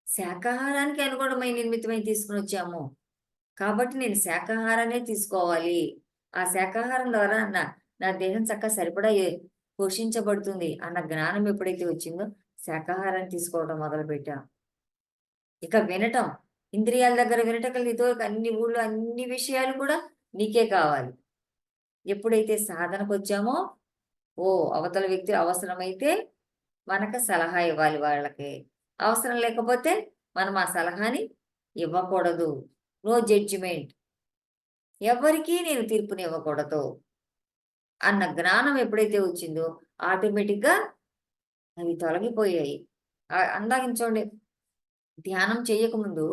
శాకాహారానికి అనుగుణమై నిర్మితమై తీసుకొనొచ్చాము. కాబట్టి నేను శాకాహారాన్నే తీసుకోవాలి. ఆ శాకాహారం ద్వారా నా దేహం చక్కగా సరిపడా పోషించబడుతుంది అన్న జ్ఞానం ఎప్పుడైతే వచ్చిందో శాకాహారాన్ని తీసుకోవడం మొదలుపెట్టాం. ఇక వినటం. ఇంద్రియాల దగ్గర వినటం కలిగి ఇదివరకు అన్ని ఊళ్ళో అన్ని విషయాలు కూడా నీకే కావాలి. ఎప్పుడైతే సాధనకొచ్చామో, అవతల వ్యక్తి అవసరమైతే మనకు సలహా ఇవ్వాలి వాళ్ళకి. అవసరం లేకపోతే మనం ఆ సలహాని ఇవ్వకూడదు. No judgement. ఎవ్వరికీ నేను తీర్పునివ్వకూడదు. అన్న జ్ఞానం ఎప్పుడైతే వచ్చిందో ఆటోమేటిక్‌గా అవి తొలగిపోయాయి. అందాక చూడండి ధ్యానం చేయకముందు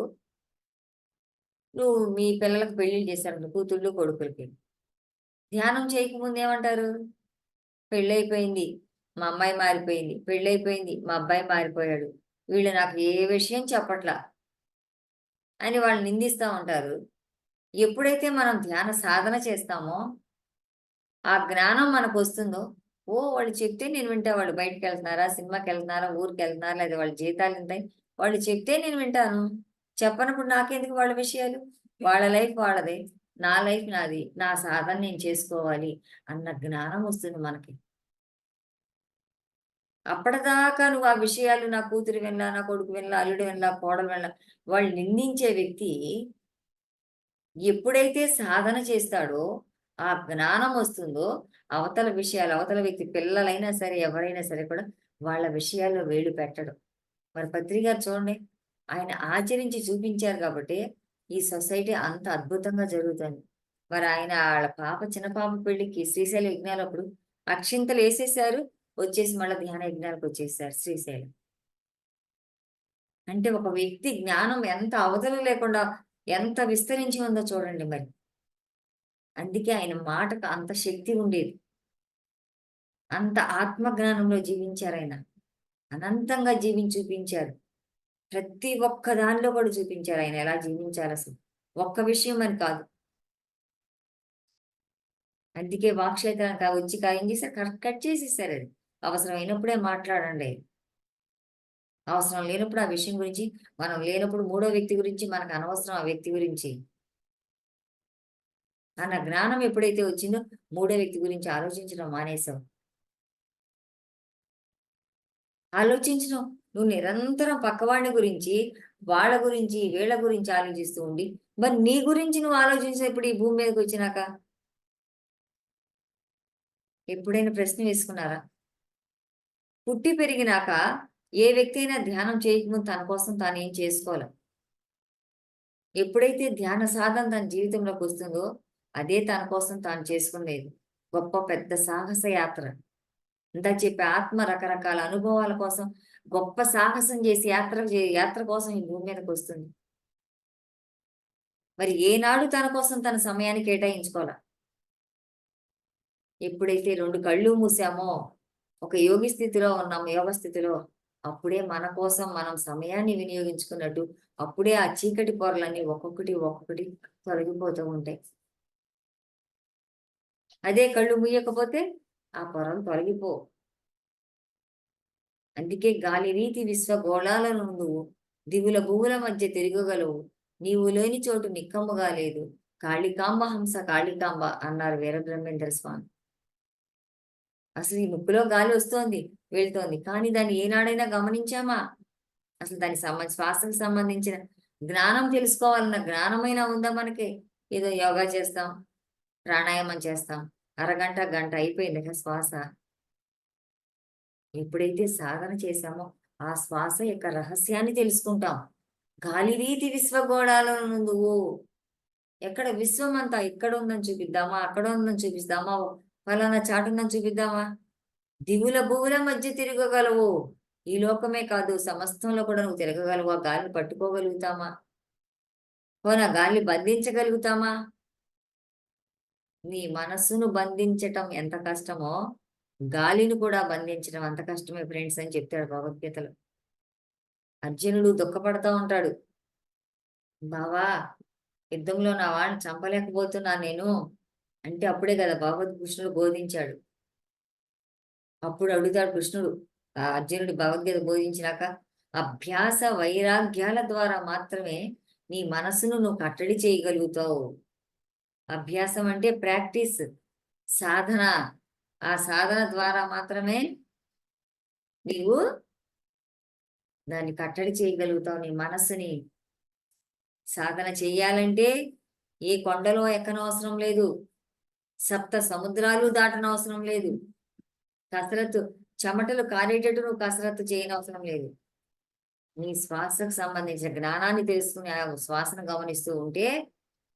నువ్వు మీ పిల్లలకు పెళ్ళిళ్ళు చేశారనుకో కూతుళ్ళు, కొడుకులకి. ధ్యానం చేయకముందు ఏమంటారు? పెళ్ళైపోయింది. మా అమ్మాయి మారిపోయింది. పెళ్ళైపోయింది. మా అబ్బాయి మారిపోయాడు. వీళ్ళు నాకు ఏ విషయం చెప్పట్లా అని వాళ్ళు నిందిస్తా ఉంటారు. ఎప్పుడైతే మనం ధ్యాన సాధన చేస్తామో ఆ జ్ఞానం మనకొస్తుందో, వాళ్ళు చెప్తే నేను వింటా. వాళ్ళు బయటికెళ్తున్నారా, సినిమాకెళ్తున్నారా, ఊరికెళ్తున్నారా, లేదా వాళ్ళ జీతాలింతాయి. వాళ్ళు చెప్తే నేను వింటాను. చెప్పనప్పుడు నాకెందుకు వాళ్ళ విషయాలు? వాళ్ళ లైఫ్ వాళ్ళది. నా లైఫ్ నాది. నా సాధన నేను చేసుకోవాలి అన్న జ్ఞానం వస్తుంది మనకి. అప్పటిదాకా నువ్వు ఆ విషయాలు నా కూతురు వినలా, నా కొడుకు వినలా, అల్లుడు వినలా, కోడలు వినలా, వాళ్ళు నిందించే వ్యక్తి ఎప్పుడైతే సాధన చేస్తాడో, ఆ జ్ఞానం వస్తుందో, అవతల విషయాలు, అవతల వ్యక్తి పిల్లలైనా సరే, ఎవరైనా సరే కూడా వాళ్ళ విషయాల్లో వేలు పెట్టడు. మరి పత్రి గారు చూడండి, ఆయన ఆచరించి చూపించారు కాబట్టి, ఈ సొసైటీ అంత అద్భుతంగా జరుగుతుంది. మరి ఆయన ఆళ్ళ పాప చిన్న పాప పెళ్ళికి శ్రీశైలం యజ్ఞాలప్పుడు అక్షింతలేసేశారు. వచ్చేసి మళ్ళా ధ్యాన యజ్ఞానికొచ్చేసారు శ్రీశైలం. అంటే ఒక వ్యక్తి జ్ఞానం ఎంత అవతల లేకుండా ఎంత విస్తరించి ఉందో చూడండి మరి. అందుకే ఆయన మాటకు అంత శక్తి ఉండేది. అంత ఆత్మ జ్ఞానంలో జీవించారాయన. అనంతంగా జీవించి చూపించారు. ప్రతి ఒక్క దానిలో కూడా చూపించారు ఆయన ఎలా జీవించాలసలు. ఒక్క విషయం అని కాదు. అందుకే వాక్క్షేత్రానికి వచ్చి ఏం చేశారు, కట్ కట్ చేసేసారది. అవసరమైనప్పుడే మాట్లాడండి. అవసరం లేనప్పుడు ఆ విషయం గురించి, మనం లేనప్పుడు మూడో వ్యక్తి గురించి మనకు అనవసరం ఆ వ్యక్తి గురించి. అన్న జ్ఞానం ఎప్పుడైతే వచ్చిందో మూడో వ్యక్తి గురించి ఆలోచించడం మానేసావు. ఆలోచించడం నువ్వు నిరంతరం పక్కవాడిని గురించి, వాళ్ళ గురించి, వీళ్ళ గురించి ఆలోచిస్తూ ఉండి, మరి నీ గురించి నువ్వు ఆలోచించినప్పుడు ఈ భూమి మీదకి వచ్చినాక ఎప్పుడైనా ప్రశ్న వేసుకున్నారా? పుట్టి పెరిగినాక ఏ వ్యక్తి అయినా ధ్యానం చేయకముందు తన కోసం తాను ఏం చేసుకోవాలి. ఎప్పుడైతే ధ్యాన సాధన తన జీవితంలోకి వస్తుందో అదే తన కోసం తాను చేసుకునేది గొప్ప పెద్ద సాహస యాత్ర. ఇందా చెప్పే ఆత్మ రకరకాల అనుభవాల కోసం గొప్ప సాహసం చేసి యాత్ర కోసం ఈ భూమి మీదకి వస్తుంది. మరి ఏనాడు తన కోసం తన సమయాన్ని కేటాయించుకోవాలా? ఎప్పుడైతే రెండు కళ్ళు మూసామో, ఒక యోగి స్థితిలో ఉన్నాం, యోగ స్థితిలో, అప్పుడే మన కోసం మనం సమయాన్ని వినియోగించుకున్నట్టు, అప్పుడే ఆ చీకటి పొరలన్నీ ఒక్కొక్కటి ఒక్కొక్కటి తొలగిపోతూ ఉంటాయి. అదే కళ్ళు మూయకపోతే ఆ పొరలు తొలగిపో. అందుకే గాలి రీతి విశ్వగోళాల నుండు దివుల భూవుల మధ్య తిరగగలవు, నీవు లేని చోటు నిక్కముగా లేదు, కాళికాంబ హంస కాళికాంబ అన్నారు వీరబ్రహ్మేంద్ర స్వామి. అసలు ఈ ముక్కులో గాలి వస్తోంది, వెళ్తోంది, కానీ దాన్ని ఏనాడైనా గమనించామా? అసలు దాని శ్వాసకు సంబంధించిన జ్ఞానం తెలుసుకోవాలన్న జ్ఞానమైనా ఉందా మనకి? ఏదో యోగా చేస్తాం, ప్రాణాయామం చేస్తాం, అరగంట గంట అయిపోయింది కదా శ్వాస. ఎప్పుడైతే సాధన చేశామో ఆ శ్వాస యొక్క రహస్యాన్ని తెలుసుకుంటాం. గాలి రీతి విశ్వగోళాలను నువ్వు ఎక్కడ విశ్వం అంతా ఇక్కడ ఉందని చూపిద్దామా, అక్కడ ఉందని చూపిస్తామా, ఫలానా చాటుందని చూపిద్దామా? దివుల భువుల మధ్య తిరగగలవు. ఈ లోకమే కాదు సమస్తంలో కూడా నువ్వు తిరగగలవు. ఆ గాలిని పట్టుకోగలుగుతామా? పోనా గాలిని బంధించగలుగుతామా? నీ మనస్సును బంధించటం ఎంత కష్టమో గాలిని కూడా బంధించడం అంత కష్టమే ఫ్రెండ్స్ అని చెప్తాడు భగవద్గీతలో. అర్జునుడు దుఃఖపడతా ఉంటాడు, బావా యుద్ధంలో నా వాడిని చంపలేకపోతున్నా నేను అంటే, అప్పుడే కదా కృష్ణుడు బోధించాడు. అప్పుడు అడుగుతాడు కృష్ణుడు, ఆ అర్జునుడి భగవద్గీత బోధించినాక, అభ్యాస వైరాగ్యాల ద్వారా మాత్రమే నీ మనసును నువ్వు కట్టడి చేయగలుగుతావు. అభ్యాసం అంటే ప్రాక్టీస్, సాధన. ఆ సాధన ద్వారా మాత్రమే నీవు దాన్ని కట్టడి చేయగలుగుతావు. నీ మనస్సుని సాధన చెయ్యాలంటే ఏ కొండలో ఎక్కనవసరం లేదు, సప్త సముద్రాలు దాటనవసరం లేదు, కసరత్తు చెమటలు కారేటట్టు నువ్వు కసరత్తు చేయనవసరం లేదు. నీ శ్వాసకు సంబంధించిన జ్ఞానాన్ని తెలుసుకుని ఆ శ్వాసను గమనిస్తూ ఉంటే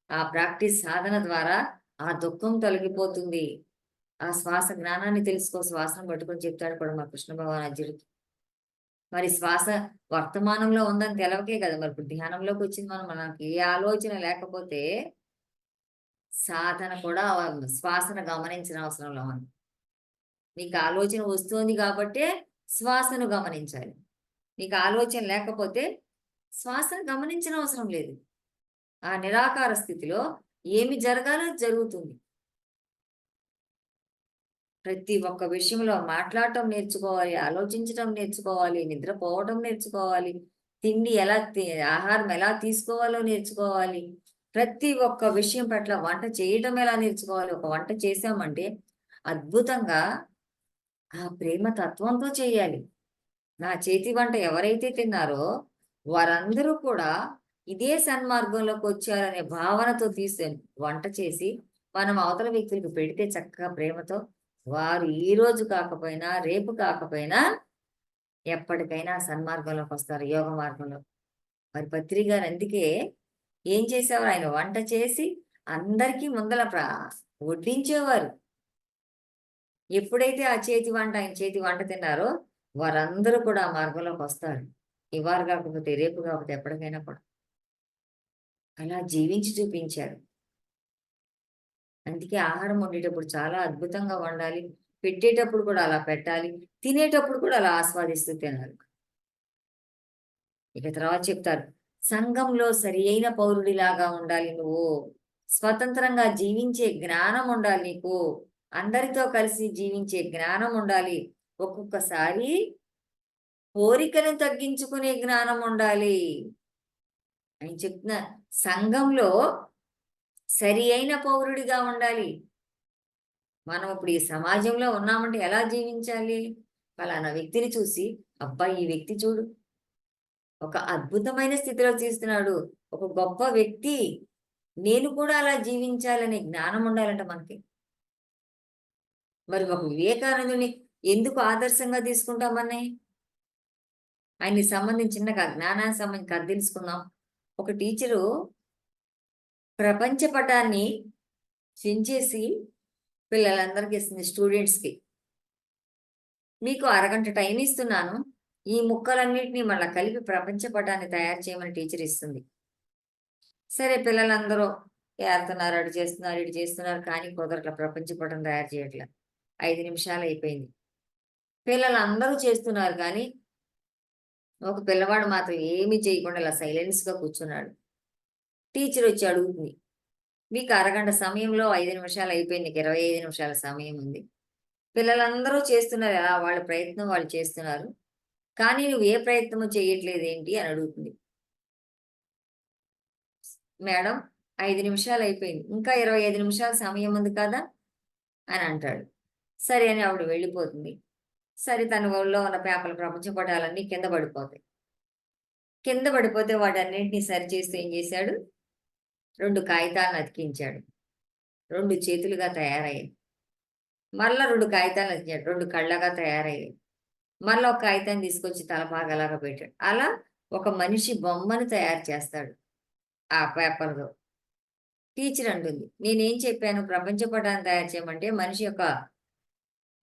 ఆ ప్రాక్టీస్ సాధన ద్వారా ఆ దుఃఖం తొలగిపోతుంది. ఆ శ్వాస జ్ఞానాన్ని తెలుసుకో, శ్వాసను పట్టుకొని చెప్తాడు కూడా మా కృష్ణ భగవాన్ అర్జునుడికి. మరి శ్వాస వర్తమానంలో ఉందని తెలవకే కదా మరి ఇప్పుడు ధ్యానంలోకి వచ్చింది. మనకి ఏ ఆలోచన లేకపోతే సాధన కూడా శ్వాసను గమనించిన అవసరంలో ఉంది. నీకు ఆలోచన వస్తుంది కాబట్టే శ్వాసను గమనించాలి. నీకు ఆలోచన లేకపోతే శ్వాసను గమనించిన అవసరం లేదు. ఆ నిరాకార స్థితిలో ఏమి జరగాలో జరుగుతుంది. ప్రతి ఒక్క విషయంలో మాట్లాడటం నేర్చుకోవాలి, ఆలోచించటం నేర్చుకోవాలి, నిద్రపోవటం నేర్చుకోవాలి, తిండి ఆహారం ఎలా తీసుకోవాలో నేర్చుకోవాలి. ప్రతి ఒక్క విషయం పట్ల వంట చేయటం ఎలా నేర్చుకోవాలి. ఒక వంట చేసామంటే అద్భుతంగా ఆ ప్రేమ తత్వంతో చేయాలి. నా చేతి వంట ఎవరైతే తిన్నారో వారందరూ కూడా ఇదే సన్మార్గంలోకి వచ్చారనే భావనతో వంట చేసి మనం అవతల వ్యక్తులకు పెడితే చక్కగా ప్రేమతో వారు ఈ రోజు కాకపోయినా రేపు కాకపోయినా ఎప్పటికైనా ఆ సన్మార్గంలోకి వస్తారు, యోగ మార్గంలో. మరి పత్రి గారు అందుకే ఏం చేసేవారు, ఆయన వంట చేసి అందరికీ ముందల వడ్డించేవారు. ఎప్పుడైతే ఆ చేతి వంట ఆయన చేతి వంట తిన్నారో వారందరూ కూడా ఆ మార్గంలోకి వస్తారు. ఇవాళ కాకపోతే రేపు కాకపోతే ఎప్పటికైనా కూడా. అలా జీవించి చూపించారు. అందుకే ఆహారం వండేటప్పుడు చాలా అద్భుతంగా వండాలి. పెట్టేటప్పుడు కూడా అలా పెట్టాలి. తినేటప్పుడు కూడా అలా ఆస్వాదిస్తూ తినాలి. ఇక తర్వాత చెప్తారు. సంఘంలో సరియైన పౌరుడిలాగా ఉండాలి నువ్వు. స్వతంత్రంగా జీవించే జ్ఞానం ఉండాలి నీకు. అందరితో కలిసి జీవించే జ్ఞానం ఉండాలి. ఒక్కొక్కసారి కోరికను తగ్గించుకునే జ్ఞానం ఉండాలి అని చెప్తున్న. సంఘంలో సరి అయిన పౌరుడిగా ఉండాలి. మనం ఇప్పుడు ఈ సమాజంలో ఉన్నామంటే ఎలా జీవించాలి? ఫలానా వ్యక్తిని చూసి, అబ్బా! ఈ వ్యక్తి చూడు ఒక అద్భుతమైన స్థితిలో తీస్తున్నాడు. ఒక గొప్ప వ్యక్తి. నేను కూడా అలా జీవించాలనే జ్ఞానం ఉండాలంట మనకి. మరి ఒక వివేకానందుని ఎందుకు ఆదర్శంగా తీసుకుంటామని? ఆయనకి సంబంధించి చిన్నగా జ్ఞానానికి సంబంధించి కథ తెలుసుకుందాం. ఒక టీచరు ప్రపంచ పటాన్ని చించేసి పిల్లలందరికీ ఇస్తుంది, స్టూడెంట్స్‌కి. మీకు అరగంట టైం ఇస్తున్నాను. ఈ ముక్కలన్నిటిని మళ్ళా కలిపి ప్రపంచ పటాన్ని తయారు చేయమని టీచర్ ఇస్తుంది. సరే పిల్లలందరూ ఏరుతున్నారు, అటు చేస్తున్నారు, ఇటు చేస్తున్నారు. కానీ కుదరట్ల, ప్రపంచ పటం తయారు చేయట్ల. 5 నిమిషాలు అయిపోయింది. పిల్లలందరూ చేస్తున్నారు కానీ, ఒక పిల్లవాడు మాత్రం ఏమీ చేయకుండా ఇలా సైలెన్స్‌గా కూర్చున్నాడు. టీచర్ వచ్చి అడుగుతుంది. మీకు అరగంట సమయంలో 5 నిమిషాలు అయిపోయింది. నీకు 25 నిమిషాల సమయం ఉంది. పిల్లలందరూ చేస్తున్నారు. ఎలా వాళ్ళ ప్రయత్నం వాళ్ళు చేస్తున్నారు. కానీ నువ్వు ఏ ప్రయత్నము చేయట్లేదేంటి అని అడుగుతుంది. మేడం 5 నిమిషాలు అయిపోయింది. ఇంకా 25 నిమిషాల సమయం ఉంది కదా! అని అంటాడు. సరే అని ఆవిడ వెళ్ళిపోతుంది. సరే తన ఒళ్ళో ఉన్న పేపర్ల ప్రపంచ పటాలన్నీ కింద పడిపోతాయి. కింద పడిపోతే వాటన్నింటిని సరిచేస్తూ ఏం చేశాడు? 2 కాగితాలను అతికించాడు. 2 చేతులుగా తయారయ్యాయి. మళ్ళా 2 కాగితాలను అతికించాడు. 2 కళ్ళగా తయారయ్యాయి. మళ్ళా ఒక కాగితాన్ని తీసుకొచ్చి తలపాగలాగా పెట్టాడు. అలా ఒక మనిషి బొమ్మను తయారు చేస్తాడు ఆ పేపర్‌లో. టీచర్ అంటుంది, "నేనేం చెప్పాను ప్రపంచ పటాన్ని తయారు చేయమంటే మనిషి యొక్క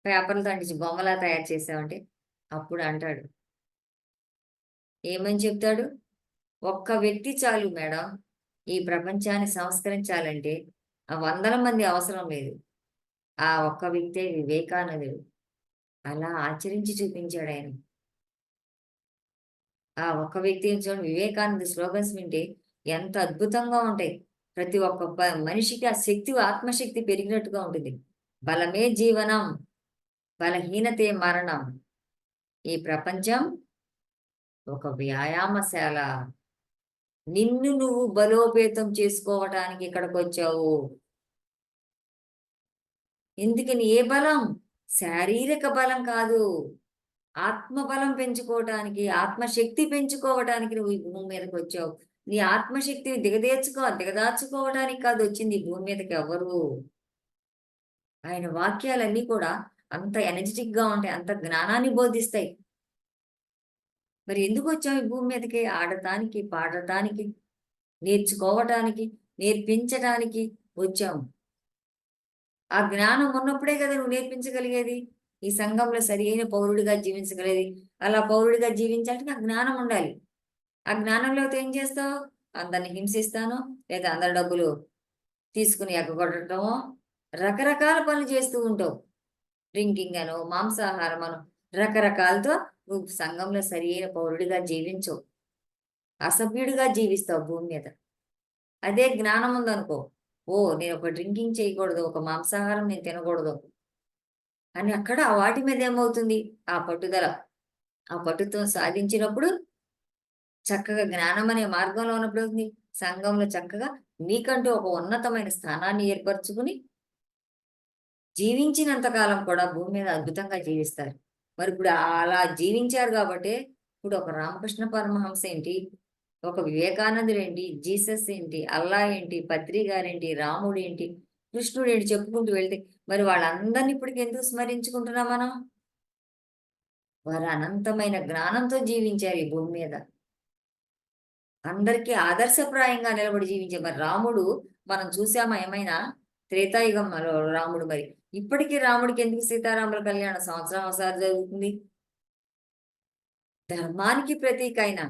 పేపర్‌లతో అంటించి బొమ్మలా తయారు చేసావంటే." అప్పుడు అంటాడు, ఏమని చెప్తాడు? "ఒక్క వ్యక్తి చాలు మేడం. ఈ ప్రపంచాన్ని సంస్కరించాలంటే ఆ వందల మంది అవసరం లేదు. ఆ ఒక్క వ్యక్తే వివేకానందుడు." అలా ఆచరించి చూపించాడాయన. ఆ ఒక్క వ్యక్తిని చూడండి, వివేకానంద స్లోగన్స్ వింటే ఎంత అద్భుతంగా ఉంటాయి. ప్రతి ఒక్క మనిషికి ఆ శక్తి, ఆత్మశక్తి పెరిగినట్టుగా ఉంటుంది. బలమే జీవనం, బలహీనతే మరణం. ఈ ప్రపంచం ఒక వ్యాయామశాల. నిన్ను నువ్వు బలోపేతం చేసుకోవటానికి ఇక్కడికొచ్చావు. ఎందుకని? ఏ బలం? శారీరక బలం కాదు. ఆత్మబలం పెంచుకోవటానికి, ఆత్మశక్తి పెంచుకోవటానికి నువ్వు ఈ భూమి మీదకొచ్చావు. నీ ఆత్మశక్తిని దిగదార్చుకోవడానికి కాదు వచ్చింది ఈ భూమి మీదకి ఎవ్వరు. ఆయన వాక్యాలన్నీ కూడా అంత ఎనర్జిటిక్‌గా ఉంటాయి. అంత జ్ఞానాన్ని బోధిస్తాయి. మరి ఎందుకొచ్చాం ఈ భూమి మీదకి? ఆడటానికి, పాడటానికి, నేర్చుకోవటానికి, నేర్పించటానికి వచ్చాము. ఆ జ్ఞానం ఉన్నప్పుడే కదా నువ్వు నేర్పించగలిగేది. ఈ సంఘంలో సరియైన పౌరుడిగా జీవించగలిగేది. అలా పౌరుడిగా జీవించాలంటే ఆ జ్ఞానం ఉండాలి. ఆ జ్ఞానం లేకపోతే ఏం చేస్తావు? అందరిని హింసిస్తాను, లేదా అందరి డబ్బులు తీసుకుని ఎగ్గగొట్టటమో, రకరకాల పనులు చేస్తూ ఉంటావు. డ్రింకింగ్ అనో, మాంసాహారం అనో, రకరకాలతో నువ్వు సంఘంలో సరియైన పౌరుడిగా జీవించవు. అసభ్యుడిగా జీవిస్తావు భూమి మీద. అదే జ్ఞానం ఉందనుకో, ఓహ్! నేను ఒక డ్రింకింగ్ చేయకూడదు, ఒక మాంసాహారం నేను తినకూడదు అని అక్కడ ఆ వాటి మీద ఏమవుతుంది? ఆ పట్టుదల. ఆ పట్టుత్వం సాధించినప్పుడు చక్కగా జ్ఞానం అనే మార్గంలో ఉన్నప్పుడు ఏమవుతుంది? సంఘంలో చక్కగా నీకంటూ ఒక ఉన్నతమైన స్థానాన్ని ఏర్పరచుకుని జీవించినంత కాలం కూడా భూమి మీద అద్భుతంగా జీవిస్తారు. మరి ఇప్పుడు అలా జీవించారు కాబట్టి ఇప్పుడు ఒక రామకృష్ణ పరమహంస ఏంటి, ఒక వివేకానందుడేంటి, జీసస్ ఏంటి, అల్లా ఏంటి, పత్రి గారేంటి, రాముడేంటి, కృష్ణుడేంటి చెప్పుకుంటూ వెళ్తే మరి వాళ్ళందరిని ఇప్పటికి ఎందుకు స్మరించుకుంటున్నాం మనం? వారు అనంతమైన జ్ఞానంతో జీవించారు ఈ భూమి మీద. అందరికీ ఆదర్శప్రాయంగా నిలబడి జీవించే మరి రాముడు మనం చూసామా ఏమైనా? త్రేతాయుగంలో రాముడు మరి. ఇప్పటికీ రాముడికి ఎందుకు సీతారాముల కళ్యాణం సంవత్సరం ఒకసారి జరుగుతుంది? ధర్మానికి ప్రతీక ఆయన.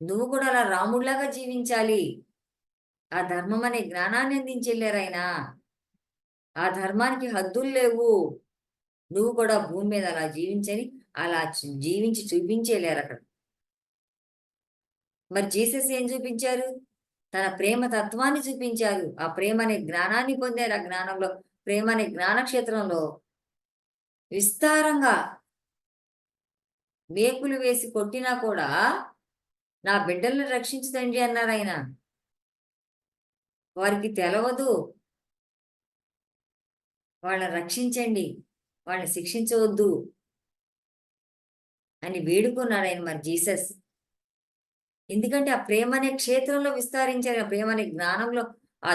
నువ్వు కూడా అలా రాముడిలాగా జీవించాలి. ఆ ధర్మం అనే జ్ఞానాన్ని అందించెళ్ళారు ఆయన. ఆ ధర్మానికి హద్దులు లేవు. నువ్వు కూడా భూమి మీద అలా జీవించని అలా జీవించి చూపించెళ్ళారు అక్కడ. మరి జీసస్ ఏం చూపించారు? తన ప్రేమ తత్వాన్ని చూపించారు. ఆ ప్రేమ అనే జ్ఞానాన్ని పొందారు. ఆ జ్ఞానంలో ప్రేమ అనే జ్ఞానక్షేత్రంలో విస్తారంగా మేకులు వేసి కొట్టినా కూడా నా బిడ్డలను రక్షించు తండ్రి అన్నారాయన. వారికి తెలవదు. వాళ్ళని రక్షించండి. వాళ్ళని శిక్షించవద్దు అని వేడుకున్నాడు ఆయన మరి జీసస్. ఎందుకంటే ఆ ప్రేమ అనే క్షేత్రంలో విస్తరించారు. ఆ ప్రేమ అనే జ్ఞానంలో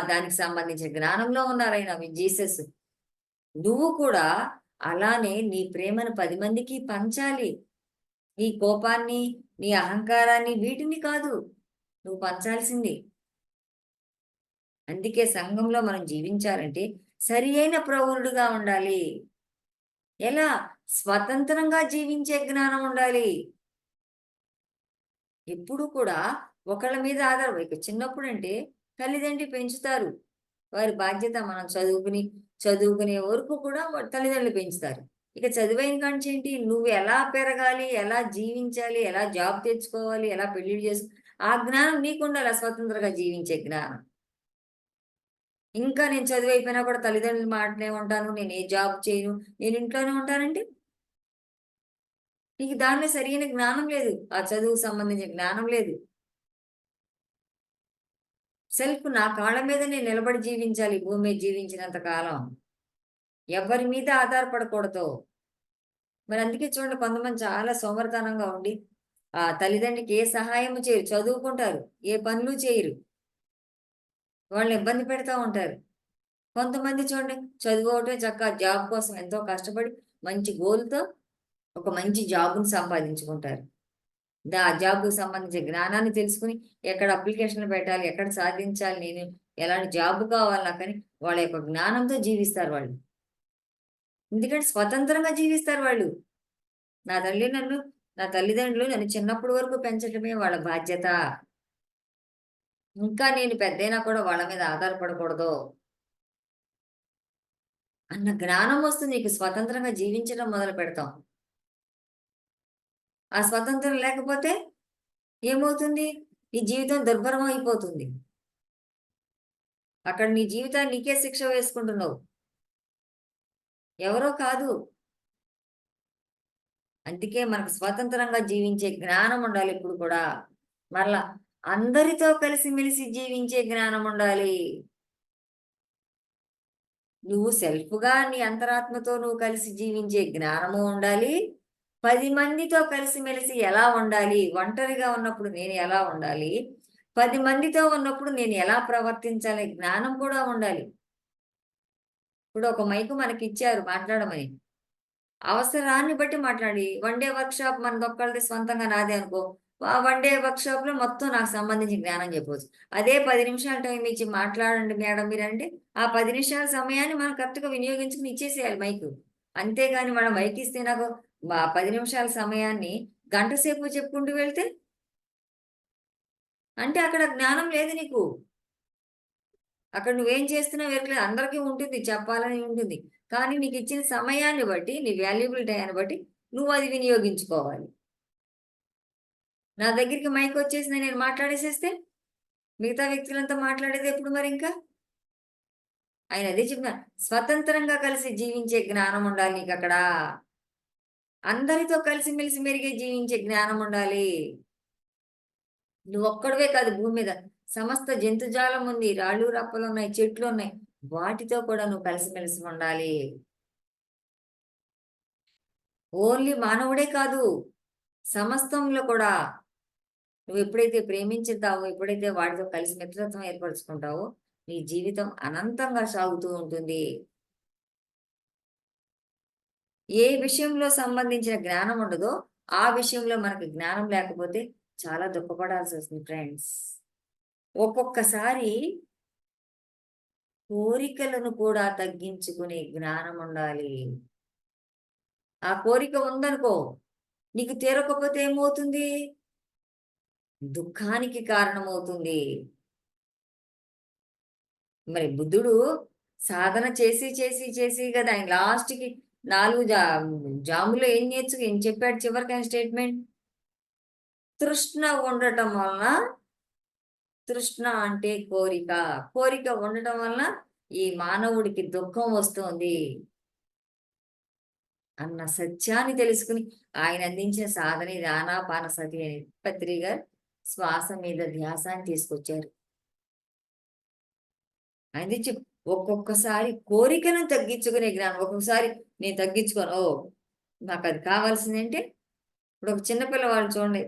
దానికి సంబంధించిన జ్ఞానంలో ఉన్నారాయన జీసస్. నువ్వు కూడా అలానే నీ ప్రేమను 10 మందికి పంచాలి. నీ కోపాన్ని, నీ అహంకారాన్ని వీటిని కాదు నువ్వు పంచాల్సింది. అందుకే సంఘంలో మనం జీవించాలంటే సరి అయిన ప్రౌఢుడుగా ఉండాలి. ఎలా? స్వతంత్రంగా జీవించే జ్ఞానం ఉండాలి. ఎప్పుడు కూడా ఒకళ్ళ మీద ఇక చిన్నప్పుడంటే తల్లిదండ్రి పెంచుతారు. వారి బాధ్యత మనం చదువుకునే వరకు కూడా తల్లిదండ్రులు పెంచుతారు. ఇక చదువైన కాంచి ఏంటి? నువ్వు ఎలా పెరగాలి, ఎలా జీవించాలి, ఎలా జాబ్ తెచ్చుకోవాలి, ఎలా పెళ్లిళ్ళు ఆ జ్ఞానం నీకుండాలి. స్వతంత్రంగా జీవించే జ్ఞానం. ఇంకా నేను చదువైపోయినా కూడా తల్లిదండ్రుల మాటనే ఉంటాను. నేను ఏ జాబ్ చేయను. నేను ఇంట్లోనే ఉంటానంటే నీకు దానిలో సరైన జ్ఞానం లేదు. ఆ చదువుకు సంబంధించిన జ్ఞానం లేదు. నా కాళ్ళ మీద నేను నిలబడి జీవించాలి భూమి మీద జీవించినంత కాలం. ఎవరి మీద ఆధారపడకూడదు. మరి అందుకే చూడండి కొంతమంది చాలా సోమరితనంగా ఉండి తల్లిదండ్రికి ఏ సహాయము చేయరు. చదువుకుంటారు. ఏ పనులు చేయరు. వాళ్ళని ఇబ్బంది పెడతా ఉంటారు. కొంతమంది చూడండి చదువు ఒకటే చక్కగా జాబ్ కోసం ఎంతో కష్టపడి మంచి గోల్‌తో ఒక మంచి జాబ్‌ని సంపాదించుకుంటారు. జాబ్‌కి సంబంధించిన జ్ఞానాన్ని తెలుసుకొని ఎక్కడ అప్లికేషన్‌లు పెట్టాలి, ఎక్కడ సాధించాలి, నేను ఎలాంటి జాబ్ కావాలి నాకని వాళ్ళ యొక్క జ్ఞానంతో జీవిస్తారు వాళ్ళు. ఎందుకంటే స్వతంత్రంగా జీవిస్తారు వాళ్ళు. నా తల్లి నన్ను నా తల్లిదండ్రులు నన్ను చిన్నప్పటి వరకు పెంచటమే వాళ్ళ బాధ్యత. ఇంకా నేను పెద్దయినా కూడా వాళ్ళ మీద ఆధారపడకూడదు అన్న జ్ఞానం వస్తుంది. నీకు స్వతంత్రంగా జీవించడం మొదలు పెడతాం. ఆ స్వతంత్రం లేకపోతే ఏమవుతుంది? నీ జీవితం దుర్భరం అయిపోతుంది. అక్కడ నీ జీవితాన్ని నీకే శిక్ష వేసుకుంటున్నావు. ఎవరో కాదు. అందుకే మనకు స్వతంత్రంగా జీవించే జ్ఞానం ఉండాలి ఎప్పుడు కూడా. మరలా అందరితో కలిసిమెలిసి జీవించే జ్ఞానం ఉండాలి. నువ్వు సెల్ఫ్‌గా నీ అంతరాత్మతో నువ్వు కలిసి జీవించే జ్ఞానము ఉండాలి. 10 మందితో కలిసిమెలిసి ఎలా ఉండాలి? ఒంటరిగా ఉన్నప్పుడు నేను ఎలా ఉండాలి? 10 మందితో ఉన్నప్పుడు నేను ఎలా ప్రవర్తించాలి? జ్ఞానం కూడా ఉండాలి. ఇప్పుడు ఒక మైకు మనకిచ్చారు మాట్లాడమని. అవసరాన్ని బట్టి మాట్లాడి. వన్ డే వర్క్‌షాప్ మనదొక్కళ్ళది స్వంతంగా నాదే అనుకో. ఆ వన్ డే వర్క్‌షాప్‌లో మొత్తం నాకు సంబంధించిన జ్ఞానం చెప్పొచ్చు. అదే 10 నిమిషాలు టైం ఇచ్చి మాట్లాడండి మేడం మీరంటే, ఆ 10 నిమిషాల సమయాన్ని మనం కరెక్ట్‌గా వినియోగించుకొని ఇచ్చేసేయాలి మైకు. అంతేగాని మనం మైక్ ఇస్తే నాకు 10 నిమిషాల సమయాన్ని గంట సేపు చెప్పుకుంటూ వెళ్తే? అంటే అక్కడ జ్ఞానం లేదు నీకు. అక్కడ నువ్వేం చేస్తున్నావు ఎరకలేదు. అందరికీ ఉంటుంది. చెప్పాలని ఉంటుంది. కానీ నీకిచ్చిన సమయాన్ని బట్టి, నీ వాల్యుబుల్ టైయాన్ని బట్టి నువ్వు అది వినియోగించుకోవాలి. నా దగ్గరికి మైకొచ్చేసింది నేను మాట్లాడేసేస్తే, మిగతా వ్యక్తులంతా మాట్లాడేదెప్పుడు మరింకా? ఆయన అదే చెప్తున్నారు. స్వతంత్రంగా కలిసి జీవించే జ్ఞానం ఉండాలి నీకక్కడ. అందరితో కలిసిమెలిసి మెలిగే జీవించే జ్ఞానం ఉండాలి. నువ్వొక్కడివే కాదు భూమి మీద. సమస్త జంతుజాలం ఉంది. రాళ్ళు, రప్పలున్నాయి, చెట్లున్నాయి. వాటితో కూడా నువ్వు కలిసిమెలిసి ఉండాలి. ఓన్లీ మానవుడే కాదు, సమస్తంలో కూడా నువ్వు ఎప్పుడైతే ప్రేమించుతావో, ఎప్పుడైతే వాటితో కలిసి మిత్రత్వం ఏర్పరచుకుంటావో, నీ జీవితం అనంతంగా సాగుతూ ఉంటుంది. ఏ విషయంలో సంబంధించిన జ్ఞానం ఉండదో, ఆ విషయంలో మనకి జ్ఞానం లేకపోతే చాలా దుఃఖపడాల్సి వస్తుంది ఫ్రెండ్స్. ఒక్కొక్కసారి కోరికలను కూడా తగ్గించుకునే జ్ఞానం ఉండాలి. ఆ కోరిక ఉందనుకో, నీకు తీరకపోతే ఏమవుతుంది? దుఃఖానికి కారణమవుతుంది. మరి బుద్ధుడు సాధన చేసి కదా ఆయన లాస్ట్‌కి 4 జాములో ఏం చెప్పాడు చివరికి ఆయన స్టేట్మెంట్? తృష్ణ ఉండటం వలన, తృష్ణ అంటే కోరిక. కోరిక ఉండటం వలన ఈ మానవుడికి దుఃఖం వస్తోంది అన్న సత్యాన్ని తెలుసుకుని ఆయన అందించిన సాధన ఇది ఆనాపానసతి అని పత్రి గారు శ్వాస మీద ధ్యాసాన్ని తీసుకొచ్చారు. అది ఒక్కొక్కసారి కోరికను తగ్గించుకునే జ్ఞానం. ఒక్కొక్కసారి నేను తగ్గించుకోను. ఓ నాకు అది కావాల్సిందంటే ఇప్పుడు ఒక చిన్న పిల్లవాళ్ళు చూడండి.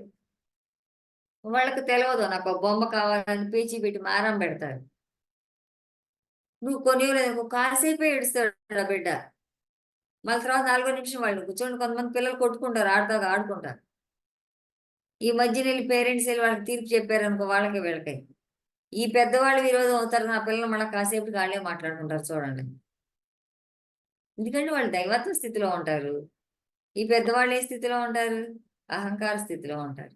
వాళ్ళకి తెలవదు నాకు ఒక బొమ్మ కావాలని పేచీ పెట్టి మారం పెడతారు. నువ్వు కొనివ్వలేదు కాసేపే ఏడుస్తాడు ఆ బిడ్డ. మళ్ళీ తర్వాత 4 నిమిషం వాళ్ళు కూర్చోండి. కొంతమంది పిల్లలు కొట్టుకుంటారు, ఆడుకుంటారు. ఈ మధ్యన వెళ్ళి పేరెంట్స్ వెళ్ళి వాళ్ళకి తీర్పు చెప్పారనుకో వాళ్ళకి వీళ్ళకి. ఈ పెద్దవాళ్ళు విరోధం అవుతారు. నా పిల్లలు మళ్ళీ కాసేపటికి వాళ్ళే మాట్లాడుకుంటారు చూడండి. ఎందుకంటే వాళ్ళు దైవత్వ స్థితిలో ఉంటారు. ఈ పెద్దవాళ్ళు ఏ స్థితిలో ఉంటారు? అహంకార స్థితిలో ఉంటారు.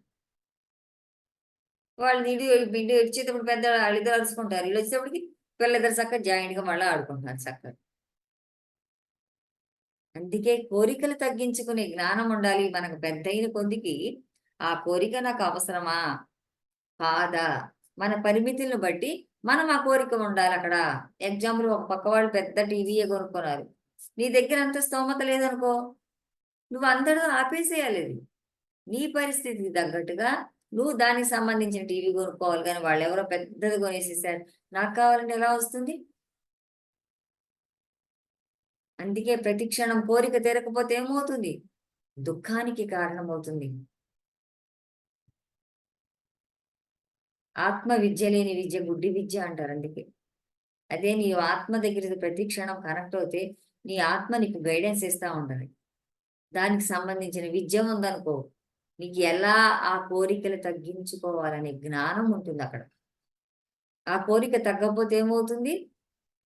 వాళ్ళు ఇంటి వచ్చేటప్పుడు పెద్ద వాళ్ళిద్దరు అరుచుకుంటారు. వీళ్ళు వచ్చేటప్పటికి పిల్లలిద్దరు చక్కగా జాయింట్‌గా మళ్ళా ఆడుకుంటున్నారు చక్కగా. అందుకే కోరికలు తగ్గించుకునే జ్ఞానం ఉండాలి. మనకు పెద్దయిన కొద్దికి ఆ కోరిక నాకు అవసరమా? కాదా? మన పరిమితులను బట్టి మనం ఆ కోరిక ఉండాలక్కడ. ఎగ్జాంపుల్ ఒక పక్క వాళ్ళు పెద్ద టీవీయే కొనుక్కున్నారు. నీ దగ్గర అంత స్తోమత లేదనుకో, నువ్వు అందరూ ఆపేసేయాలి అది. నీ పరిస్థితికి తగ్గట్టుగా నువ్వు దానికి సంబంధించిన టీవీ కొనుక్కోవాలి గానీ వాళ్ళెవరో పెద్దది కొనేసేసారు. నాకు కావాలంటే ఎలా వస్తుంది? అందుకే ప్రతి క్షణం కోరిక తీరకపోతే ఏమవుతుంది? దుఃఖానికి కారణమవుతుంది. ఆత్మ విద్య లేని విద్య గుడ్డి విద్య అంటారు అందుకే. అదే నీ ఆత్మ దగ్గరికి ప్రతి క్షణం కనెక్ట్ అవుతే, నీ ఆత్మ నీకు గైడెన్స్ ఇస్తా ఉంటది. దానికి సంబంధించిన విద్య ఉందనుకో, నీకు ఎలా ఆ కోరికలు తగ్గించుకోవాలనే జ్ఞానం ఉంటుందక్కడ. ఆ కోరిక తగ్గకపోతే ఏమవుతుంది?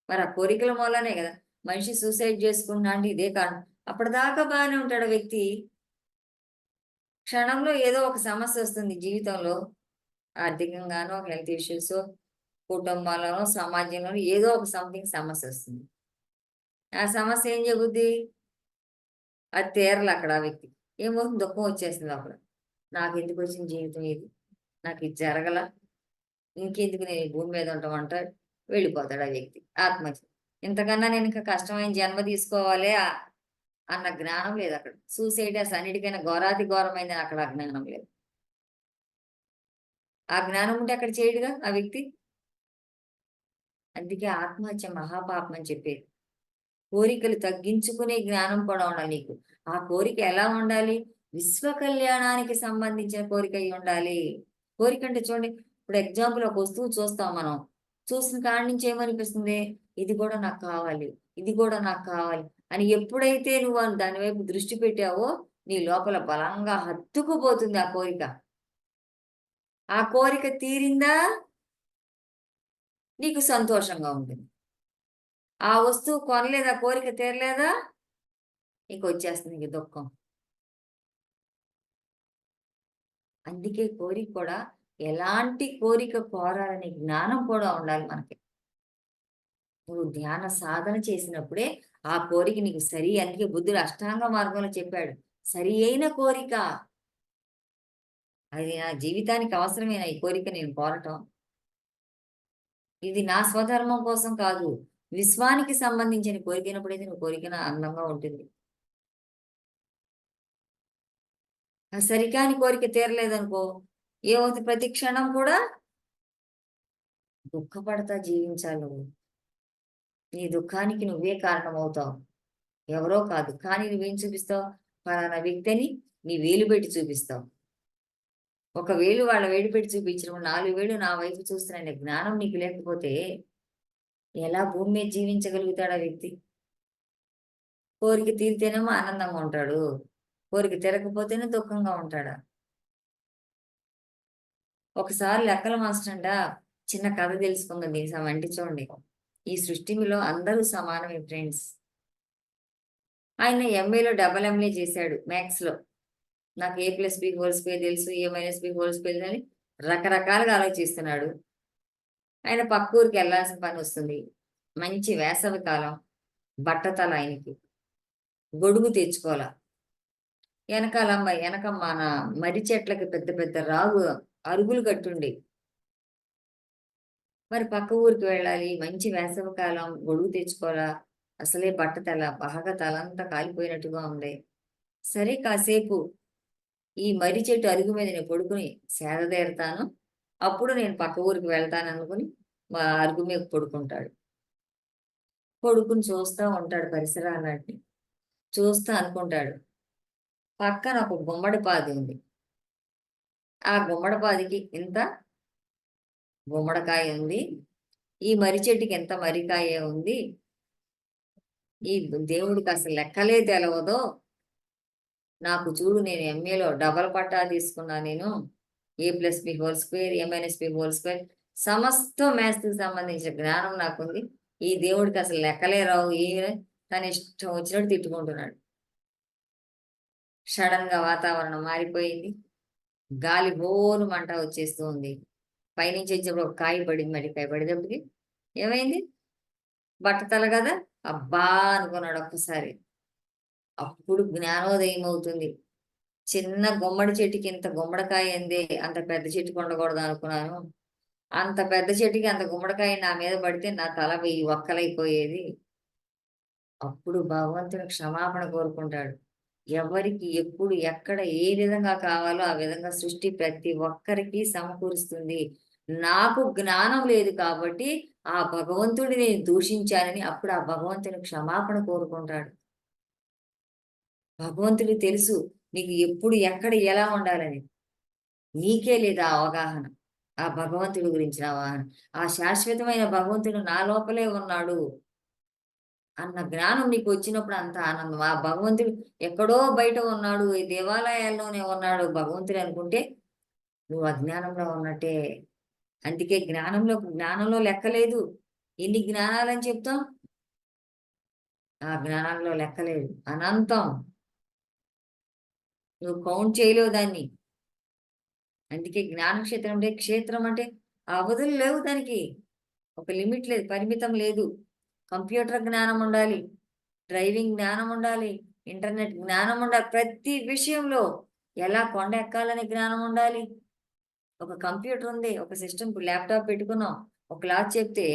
మరి ఆ కోరికల మూలనే గదా! మనిషి సూసైడ్ చేసుకుంటున్నా అంటే ఇదే కారణం. అప్పటిదాకా బానే ఉంటాడు ఆ వ్యక్తి. క్షణంలో ఏదో ఒక సమస్యొస్తుంది జీవితంలో. ఆర్థికంగానో, హెల్త్ ఇష్యూసో, కుటుంబాల్లోనో, సమాజంలోనో ఏదో ఒక సంథింగ్ సమస్యొస్తుంది. ఆ సమస్య ఏం చెబుద్ది? అది తీరలక్కడ ఆ వ్యక్తి. ఏమవుతుంది? దుఃఖం వచ్చేస్తుంది అప్పుడు. నాకెందుకొచ్చిన జీవితం ఇది? నాకిది జరగల. ఇంకెందుకు నేను ఈ భూమి మీద ఉండటం అంటాడు. వెళ్ళిపోతాడు ఆ వ్యక్తి. ఆత్మహత్య. ఇంతకన్నా నేనింక కష్టమైన జన్మ తీసుకోవాలే అన్న జ్ఞానం లేదక్కడ. సూసైడ్ అన్నిటికైనా ఘోరాతి ఘోరమైందని అక్కడ ఆ జ్ఞానం లేదు. ఆ జ్ఞానం ఉంటే అక్కడ చేయడుగా ఆ వ్యక్తి. అందుకే ఆత్మహత్య మహాపాపం అని చెప్పేది. కోరికలు తగ్గించుకునే జ్ఞానం కూడా ఉండాలి నీకు. ఆ కోరిక ఎలా ఉండాలి? విశ్వ కళ్యాణానికి సంబంధించిన కోరిక అయి ఉండాలి. కోరిక అంటే చూడండి, ఇప్పుడు ఎగ్జాంపుల్ ఒక వస్తువు చూస్తాం మనం. చూసిన కాడి నుంచి ఏమనిపిస్తుంది? ఇది కూడా నాకు కావాలి. ఇది కూడా నాకు కావాలి. అని ఎప్పుడైతే నువ్వు దాని వైపు దృష్టి పెట్టావో, నీ లోపల బలంగా హత్తుకుపోతుంది ఆ కోరిక. ఆ కోరిక తీరిందా? నీకు సంతోషంగా ఉంటుంది. ఆ వస్తువు కొనలేదా? కోరిక తీరలేదా? నీకొచ్చేస్తుంది ఇంక దుఃఖం. అందుకే కోరిక కూడా ఎలాంటి కోరిక కోరాలనే జ్ఞానం కూడా ఉండాలి మనకి. నువ్వు ధ్యాన సాధన చేసినప్పుడే ఆ కోరిక నీకు అందుకే బుద్ధుడు అష్టాంగ మార్గంలో చెప్పాడు. సరి అయిన కోరిక. అది నా జీవితానికి అవసరమేనా ఈ కోరిక నేను కోరటం? ఇది నా స్వధర్మం కోసం కాదు. విశ్వానికి సంబంధించిన కోరికైనప్పుడైతే నువ్వు కోరికన అందంగా ఉంటుంది. ఆ సరికాని కోరిక తీరలేదనుకో, ఏమవుతుంది? ప్రతి క్షణం కూడా దుఃఖపడతా జీవించాలి నువ్వు. నీ దుఃఖానికి నువ్వే కారణమవుతావు. ఎవరో కాదు. కానీ నువ్వేం చూపిస్తావు? పలానా వ్యక్తి అని నీ వేలు పెట్టి చూపిస్తావు. ఒక వేలు వాళ్ళ వేలు పెట్టి చూపించినప్పుడు 4 వేలు నా వైపు చూస్తున్నాయనే జ్ఞానం నీకు లేకపోతే ఎలా భూమి మీద జీవించగలుగుతాడు ఆ వ్యక్తి? కోరిక తీరితేనేమో ఆనందంగా ఉంటాడు. కోరిక తీరకపోతేనే దుఃఖంగా ఉంటాడా? ఒకసారి లెక్కల మాస్టర్ అంట చిన్న కథ తెలుసుకుందాం దీనికి అంటే చూడండి. ఈ సృష్టిలో అందరూ సమానమే ఫ్రెండ్స్. ఆయన ఎంఏలో డబుల్ ఎంఏ చేశాడు మ్యాథ్స్‌లో. నాకు A+B² తెలుసు, A-B² అని రకరకాలుగా ఆలోచిస్తున్నాడు. ఆయన పక్క ఊరికి వెళ్ళాల్సిన పని వస్తుంది. మంచి వేసవి కాలం. బట్టతల ఆయనకి. గొడుగు తెచ్చుకోవాల. వెనక మన మర్రి చెట్లకి పెద్ద పెద్ద అరుగులు కట్టుండేవి. మరి పక్క ఊరికి వెళ్ళాలి. మంచి వేసవి కాలం. గొడుగు తెచ్చుకోవాలా. అసలే బట్టతల. బాగా తలంతా కాలిపోయినట్టుగా ఉంది. సరే కాసేపు ఈ మర్రి చెట్టు అరుగు మీద నేను పడుకుని సేదతీరతాను. అప్పుడు నేను పక్క ఊరికి వెళ్తాననుకుని మా అరుగు మీద పడుకుంటాడు. పడుకుని చూస్తా ఉంటాడు పరిసరాలన్నిటిని. చూస్తా అనుకుంటాడు. పక్కన ఒక గుమ్మడి పాది ఉంది. ఆ గుమ్మడి పాదికి ఇంత గుమ్మడికాయ ఉంది. ఈ మర్రి చెట్టుకి ఎంత మర్రికాయ ఉంది. ఈ దేవుడికి అసలు లెక్కలే తెలవదో. నాకు చూడు నేను ఎంఏలో డబల్ పట్టా తీసుకున్నా నేను. A+B² A-B² సమస్తం మ్యాథ్స్‌కి సంబంధించిన జ్ఞానం నాకుంది. ఈ దేవుడికి అసలు లెక్కలే రావు. తన ఇష్టం వచ్చినట్టు తిట్టుకుంటున్నాడు. సడన్‌గా వాతావరణం మారిపోయింది. గాలి మంట వచ్చేస్తూ ఉంది. పైనుంచి వచ్చేప్పుడు ఒక కాయ పడింది. మర్రికాయ పడేటప్పటికి ఏమైంది? బట్టతల కదా! అబ్బా! అనుకున్నాడు ఒక్కసారి. అప్పుడు జ్ఞానోదయం అవుతుంది. చిన్న గుమ్మడి చెట్టుకి ఇంత గుమ్మడికాయ ఏందే? అంత పెద్ద చెట్టుకి ఉండకూడదు అనుకున్నాను. అంత పెద్ద చెట్టుకి అంత గుమ్మడికాయ నా మీద పడితే నా తల 1000 వక్కలైపోయేది. అప్పుడు భగవంతుడు క్షమాపణ కోరుకుంటాడు. ఎవరికి ఎప్పుడు ఎక్కడ ఏ విధంగా కావాలో ఆ విధంగా సృష్టి ప్రతి ఒక్కరికి సమకూరుస్తుంది. నాకు జ్ఞానం లేదు కాబట్టి ఆ భగవంతుడిని నేను దూషించానని అప్పుడు ఆ భగవంతుని క్షమాపణ కోరుకుంటాడు. భగవంతుడికి తెలుసు నీకు ఎప్పుడు ఎక్కడ ఎలా ఉండాలని. నీకే లేదు ఆ అవగాహన. ఆ భగవంతుడి గురించిన అవగాహన. ఆ శాశ్వతమైన భగవంతుడు నా లోపలే ఉన్నాడు అన్న జ్ఞానం నీకు వచ్చినప్పుడు అంత ఆనందం. ఆ భగవంతుడు ఎక్కడో బయట ఉన్నాడు. ఈ దేవాలయాల్లోనే ఉన్నాడు భగవంతుడు అనుకుంటే నువ్వు అజ్ఞానంలో ఉన్నట్టే. అందుకే జ్ఞానంలో లెక్కలేదు. ఎన్ని జ్ఞానాలని చెప్తాం? ఆ జ్ఞానాల్లో లెక్కలేదు. అనంతం. నువ్వు కౌంట్ చేయలేవు దాన్ని. అందుకే జ్ఞానక్షేత్రం అంటే క్షేత్రం అంటే అవధులు లేవు దానికి. ఒక లిమిట్ లేదు, పరిమితం లేదు. కంప్యూటర్ జ్ఞానం ఉండాలి. డ్రైవింగ్ జ్ఞానం ఉండాలి. ఇంటర్నెట్ జ్ఞానం ఉండాలి. ప్రతి విషయంలో ఎలా కొండ ఎక్కాలనే జ్ఞానం ఉండాలి. ఒక కంప్యూటర్ ఉంది. ఒక సిస్టమ్ ల్యాప్‌టాప్ పెట్టుకున్నాం. ఒక క్లాస్ చెప్తే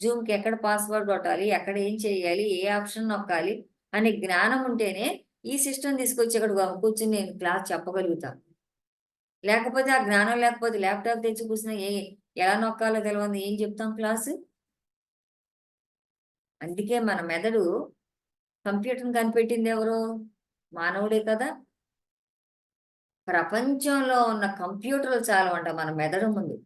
జూమ్‌కి ఎక్కడ పాస్వర్డ్ కొట్టాలి? ఎక్కడ ఏం చేయాలి? ఏ ఆప్షన్ నొక్కాలి? అనే జ్ఞానం ఉంటేనే ఈ సిస్టమ్ తీసుకొచ్చి ఇక్కడ కూర్చొని నేను క్లాస్ చెప్పగలుగుతా. లేకపోతే ఆ జ్ఞానం లేకపోతే ల్యాప్‌టాప్ తెచ్చి కూర్చున్నా ఎలా నొక్కాలో తెలవంది ఏం చెప్తాం క్లాసు? అందుకే మన మెదడు కంప్యూటర్‌ని కనిపెట్టింది ఎవరు? మానవుడే కదా! ప్రపంచంలో ఉన్న కంప్యూటర్లు చాలవంట మన మెదడు ముందు.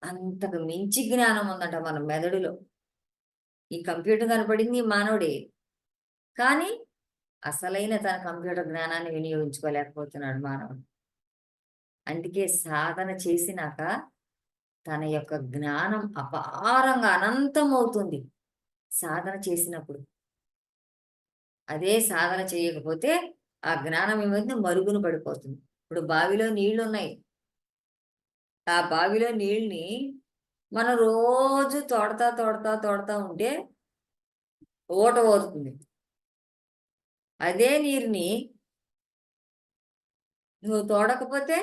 అంతకు మించి జ్ఞానం ఉందంట మన మెదడులో. ఈ కంప్యూటర్ కనపడింది మానవుడే. కానీ అసలైన తన కంప్యూటర్ జ్ఞానాన్ని వినియోగించుకోలేకపోతున్నాడు మానవుడు. అందుకే సాధన చేసినాక తన యొక్క జ్ఞానం అపారంగా అనంతమవుతుంది. సాధన చేసినప్పుడు. అదే సాధన చేయకపోతే ఆ జ్ఞానం ఏమైంది మరుగున పడిపోతుంది. ఇప్పుడు బావిలో నీళ్లున్నాయి. ఆ బావిలో నీళ్ళని మనం రోజు తోడతా ఉంటే ఊట పోతుంది. అదే నీరుని నువ్వు తోడకపోతే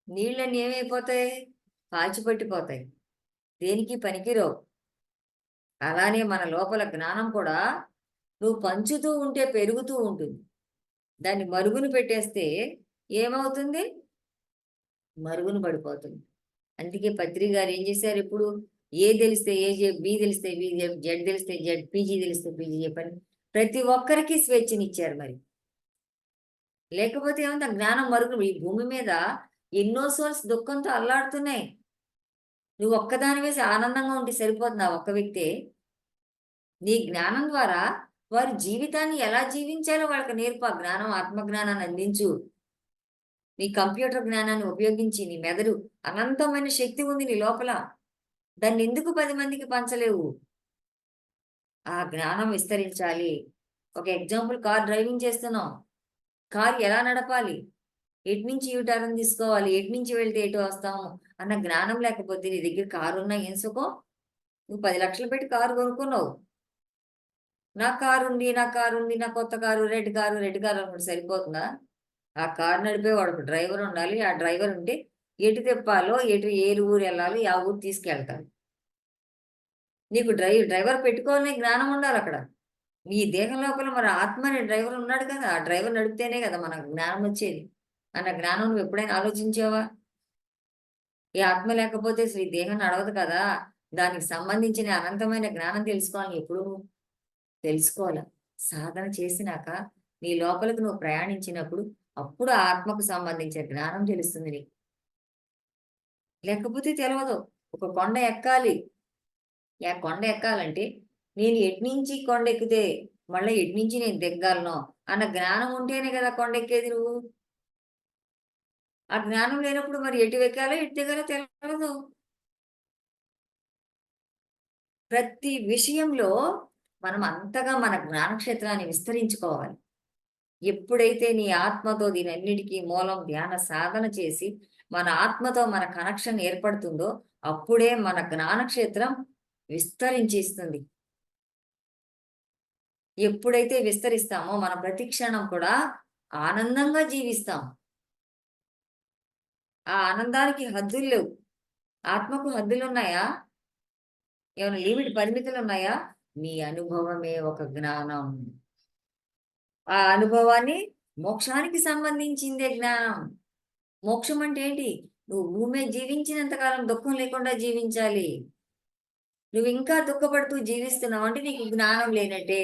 నీళ్ళన్నీ ఏమైపోతాయి? పాచి పట్టిపోతాయి. దేనికి పనికిరావు. అలానే మన లోపల జ్ఞానం కూడా నువ్వు పంచుతూ ఉంటే పెరుగుతూ ఉంటుంది. దాన్ని మరుగున పెట్టేస్తే ఏమవుతుంది? మరుగున పడిపోతుంది. అందుకే పత్రి గారు ఏం చేశారు ఇప్పుడు? ఏ తెలిస్తే ఏ చెప్పు, బి తెలిస్తే బి చెప్పు, జెడ్ తెలిస్తే జెడ్, పీజీ తెలిస్తే పీజీ చెప్పని ప్రతి ఒక్కరికి స్వేచ్ఛనిచ్చారు మరి. లేకపోతే ఏమంటే జ్ఞానం మరుగు ఈ భూమి మీద ఎన్నో సోల్స్ దుఃఖంతో అల్లాడుతున్నాయి. నువ్వు ఒక్కదానివేసి ఆనందంగా ఉంటే సరిపోతుంది ఆ ఒక్క వ్యక్తే. నీ జ్ఞానం ద్వారా వారి జీవితాన్ని ఎలా జీవించాలో వాళ్ళకి నేర్పు. ఆ జ్ఞానం, ఆత్మజ్ఞానాన్ని అందించు. నీ కంప్యూటర్ జ్ఞానాన్ని ఉపయోగించి నీ మెదడు అనంతమైన శక్తి ఉంది నీ లోపల. దాన్ని ఎందుకు 10 మందికి పంచలేవు? ఆ జ్ఞానం విస్తరించాలి. ఒక ఎగ్జాంపుల్, కార్ డ్రైవింగ్ చేస్తున్నాం. కార్ ఎలా నడపాలి? ఎటునుంచి యూ టర్న్ తీసుకోవాలి? ఎటునుంచి వెళ్తే ఎటు వస్తాము? అన్న జ్ఞానం లేకపోతే నీ దగ్గర కారున్నా ఏం సుఖం? నువ్వు 10 లక్షలు పెట్టి కారు కొనుక్కున్నావు. నా కారుంది, నా కొత్త కారు, రెడ్ కారు అనుకుంటే సరిపోతుందా? ఆ కారు నడిపేవాడు ఒక డ్రైవర్ ఉండాలి. ఆ డ్రైవర్ ఉంటే ఎటు తిప్పాలో, ఏ ఊరు వెళ్ళాలి, ఆ ఊరు తీసుకెళ్తాడు. నీకు డ్రైవర్ పెట్టుకోవాలనే జ్ఞానం ఉండాలి అక్కడ. నీ దేహం లోపల మరి ఆత్మ అనే డ్రైవర్ ఉన్నాడు కదా! ఆ డ్రైవర్ నడిపితేనే కదా మనకు జ్ఞానం వచ్చేది. అన్న జ్ఞానం నువ్వు ఎప్పుడైనా ఆలోచించావా? ఈ ఆత్మ లేకపోతే అసలు ఈ దేహం నడవదు కదా! దానికి సంబంధించిన అనంతమైన జ్ఞానం తెలుసుకోవాలని ఎప్పుడు తెలుసుకోవాలి. సాధన చేసినాక నీ లోపలికి నువ్వు ప్రయాణించినప్పుడు అప్పుడు ఆ ఆత్మకు సంబంధించిన జ్ఞానం తెలుస్తుంది నీకు. లేకపోతే తెలవదు. ఒక కొండ ఎక్కాలి. కొండ ఎక్కాలంటే నేను ఎట్నుంచి కొండ ఎక్కితే మళ్ళీ ఎట్నుంచి నేను దిగగలను అన్న జ్ఞానం ఉంటేనే కదా కొండ ఎక్కేది నువ్వు. ఆ జ్ఞానం లేనప్పుడు మరి ఎటు ఎక్కాలో ఎటు దిగాలో తెలవదు. ప్రతి విషయంలో మనం అంతగా మన జ్ఞానక్షేత్రాన్ని విస్తరించుకోవాలి. ఎప్పుడైతే నీ ఆత్మతో దీనన్నిటికీ మూలం ధ్యాన సాధన చేసి మన ఆత్మతో మన కనెక్షన్ ఏర్పడుతుందో అప్పుడే మన జ్ఞానక్షేత్రం విస్తరించేస్తుంది. ఎప్పుడైతే విస్తరిస్తామో మన ప్రతి క్షణం కూడా ఆనందంగా జీవిస్తాం. ఆ ఆనందానికి హద్దులు లేవు. ఆత్మకు హద్దులున్నాయా? ఏమైనా పరిమితులున్నాయా? నీ అనుభవమే ఒక జ్ఞానం. ఆ అనుభవాన్ని మోక్షానికి సంబంధించిందే జ్ఞానం. మోక్షం అంటే ఏంటి? నువ్వు భూమి మీద జీవించినంత కాలం దుఃఖం లేకుండా జీవించాలి. నువ్వు ఇంకా దుఃఖపడుతూ జీవిస్తున్నావు అంటే నీకు జ్ఞానం లేనట్టే.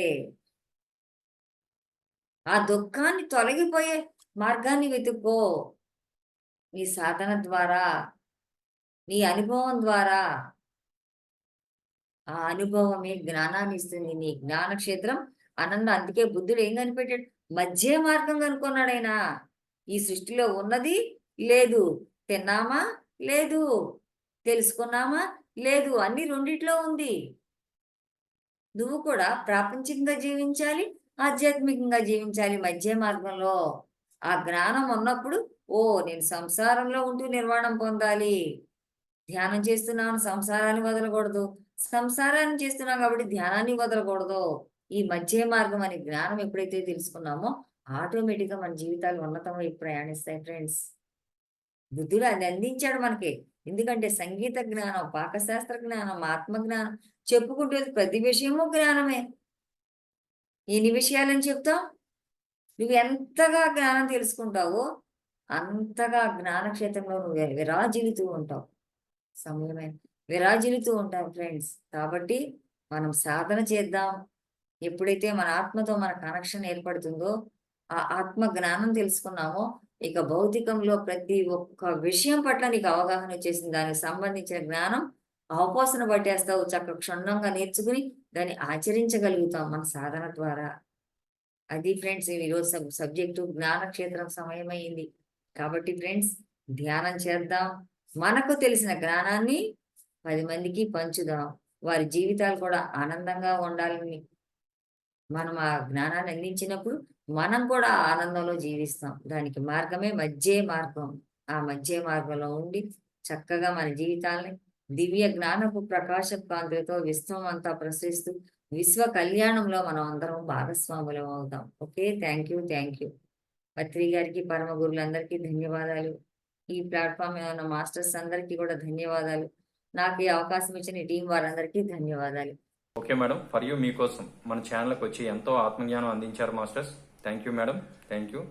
ఆ దుఃఖాన్ని తొలగిపోయే మార్గాన్ని వెతుక్కో. నీ సాధన ద్వారా, నీ అనుభవం ద్వారా. ఆ అనుభవమే జ్ఞానాన్ని ఇస్తుంది. నీ జ్ఞానక్షేత్రం ఆనందం. అందుకే బుద్ధుడు ఏం కనిపెట్టాడు? మధ్య మార్గం కనుక్కున్నాడు ఆయన. ఈ సృష్టిలో ఉన్నది లేదు, తిన్నామా లేదు, తెలుసుకున్నామా లేదు, అన్ని రెండిట్లో ఉంది. నువ్వు కూడా ప్రాపంచికంగా జీవించాలి, ఆధ్యాత్మికంగా జీవించాలి మధ్య మార్గంలో. ఆ జ్ఞానం ఉన్నప్పుడు నేను సంసారంలో ఉంటూ నిర్వాణం పొందాలి. ధ్యానం చేస్తున్నాను సంసారాన్ని వదలకూడదు. సంసారాన్ని చేస్తున్నాం కాబట్టి ధ్యానాన్ని వదలకూడదు. ఈ మధ్య మార్గం అనే జ్ఞానం ఎప్పుడైతే తెలుసుకున్నామో ఆటోమేటిక్‌గా మన జీవితాలు ఉన్నతం వైపు ప్రయాణిస్తాయి ఫ్రెండ్స్. బుద్ధుడు అది అందించాడు మనకి. ఎందుకంటే సంగీత జ్ఞానం, పాకశాస్త్ర జ్ఞానం, ఆత్మ జ్ఞానం చెప్పుకుంటూ వెళ్తే ప్రతి విషయము జ్ఞానమే. ఎన్ని విషయాలని చెప్తాం? నువ్వు ఎంతగా జ్ఞానం తెలుసుకుంటావో అంతగా జ్ఞానక్షేత్రంలో నువ్వు విరాజిల్లుతూ ఉంటావు. సమయమైన విరాజిల్లుతూ ఉంటాం ఫ్రెండ్స్. కాబట్టి మనం సాధన చేద్దాం. ఎప్పుడైతే మన ఆత్మతో మన కనెక్షన్ ఏర్పడుతుందో, ఆ ఆత్మ జ్ఞానం తెలుసుకున్నామో, ఇక భౌతికంలో ప్రతి ఒక్క విషయం పట్ల నీకు అవగాహన వచ్చేసింది. దానికి సంబంధించిన జ్ఞానం అవపోసన పట్టేస్తావు. చక్కగా క్షుణ్ణంగా నేర్చుకుని దాన్ని ఆచరించగలుగుతాం మన సాధన ద్వారా. అది ఫ్రెండ్స్ ఈరోజు సబ్జెక్టు జ్ఞానక్షేత్రం సమయమైంది. కాబట్టి ఫ్రెండ్స్ ధ్యానం చేద్దాం. మనకు తెలిసిన జ్ఞానాన్ని 10 మందికి పంచుదాం. వారి జీవితాలు కూడా ఆనందంగా ఉండాలని మనం ఆ జ్ఞానాన్ని అందించినప్పుడు మనం కూడా ఆనందంలో జీవిస్తాం. దానికి మార్గమే మధ్య మార్గం. ఆ మధ్య మార్గంలో ఉండి చక్కగా మన జీవితాల్ని దివ్య జ్ఞానపు ప్రకాశ కాంతులతో విశ్వం అంతా ప్రసరిస్తూ విశ్వ కళ్యాణంలో మనం అందరం భాగస్వాములం అవుతాం. ఓకే. Thank you. పత్రి గారికి, పరమ గురువులందరికీ ధన్యవాదాలు. ఈ ప్లాట్‌ఫామ్ మీద ఉన్న మాస్టర్స్ అందరికీ కూడా ధన్యవాదాలు. నాకు ఈ అవకాశం ఇచ్చిన ఈ టీం వారందరికీ ధన్యవాదాలు. Okay madam. ఫర్ యూ మీకోసం మన ఛానల్కి వచ్చి ఎంతో ఆత్మజ్ఞానం అందించారు masters. Thank you madam. Thank you.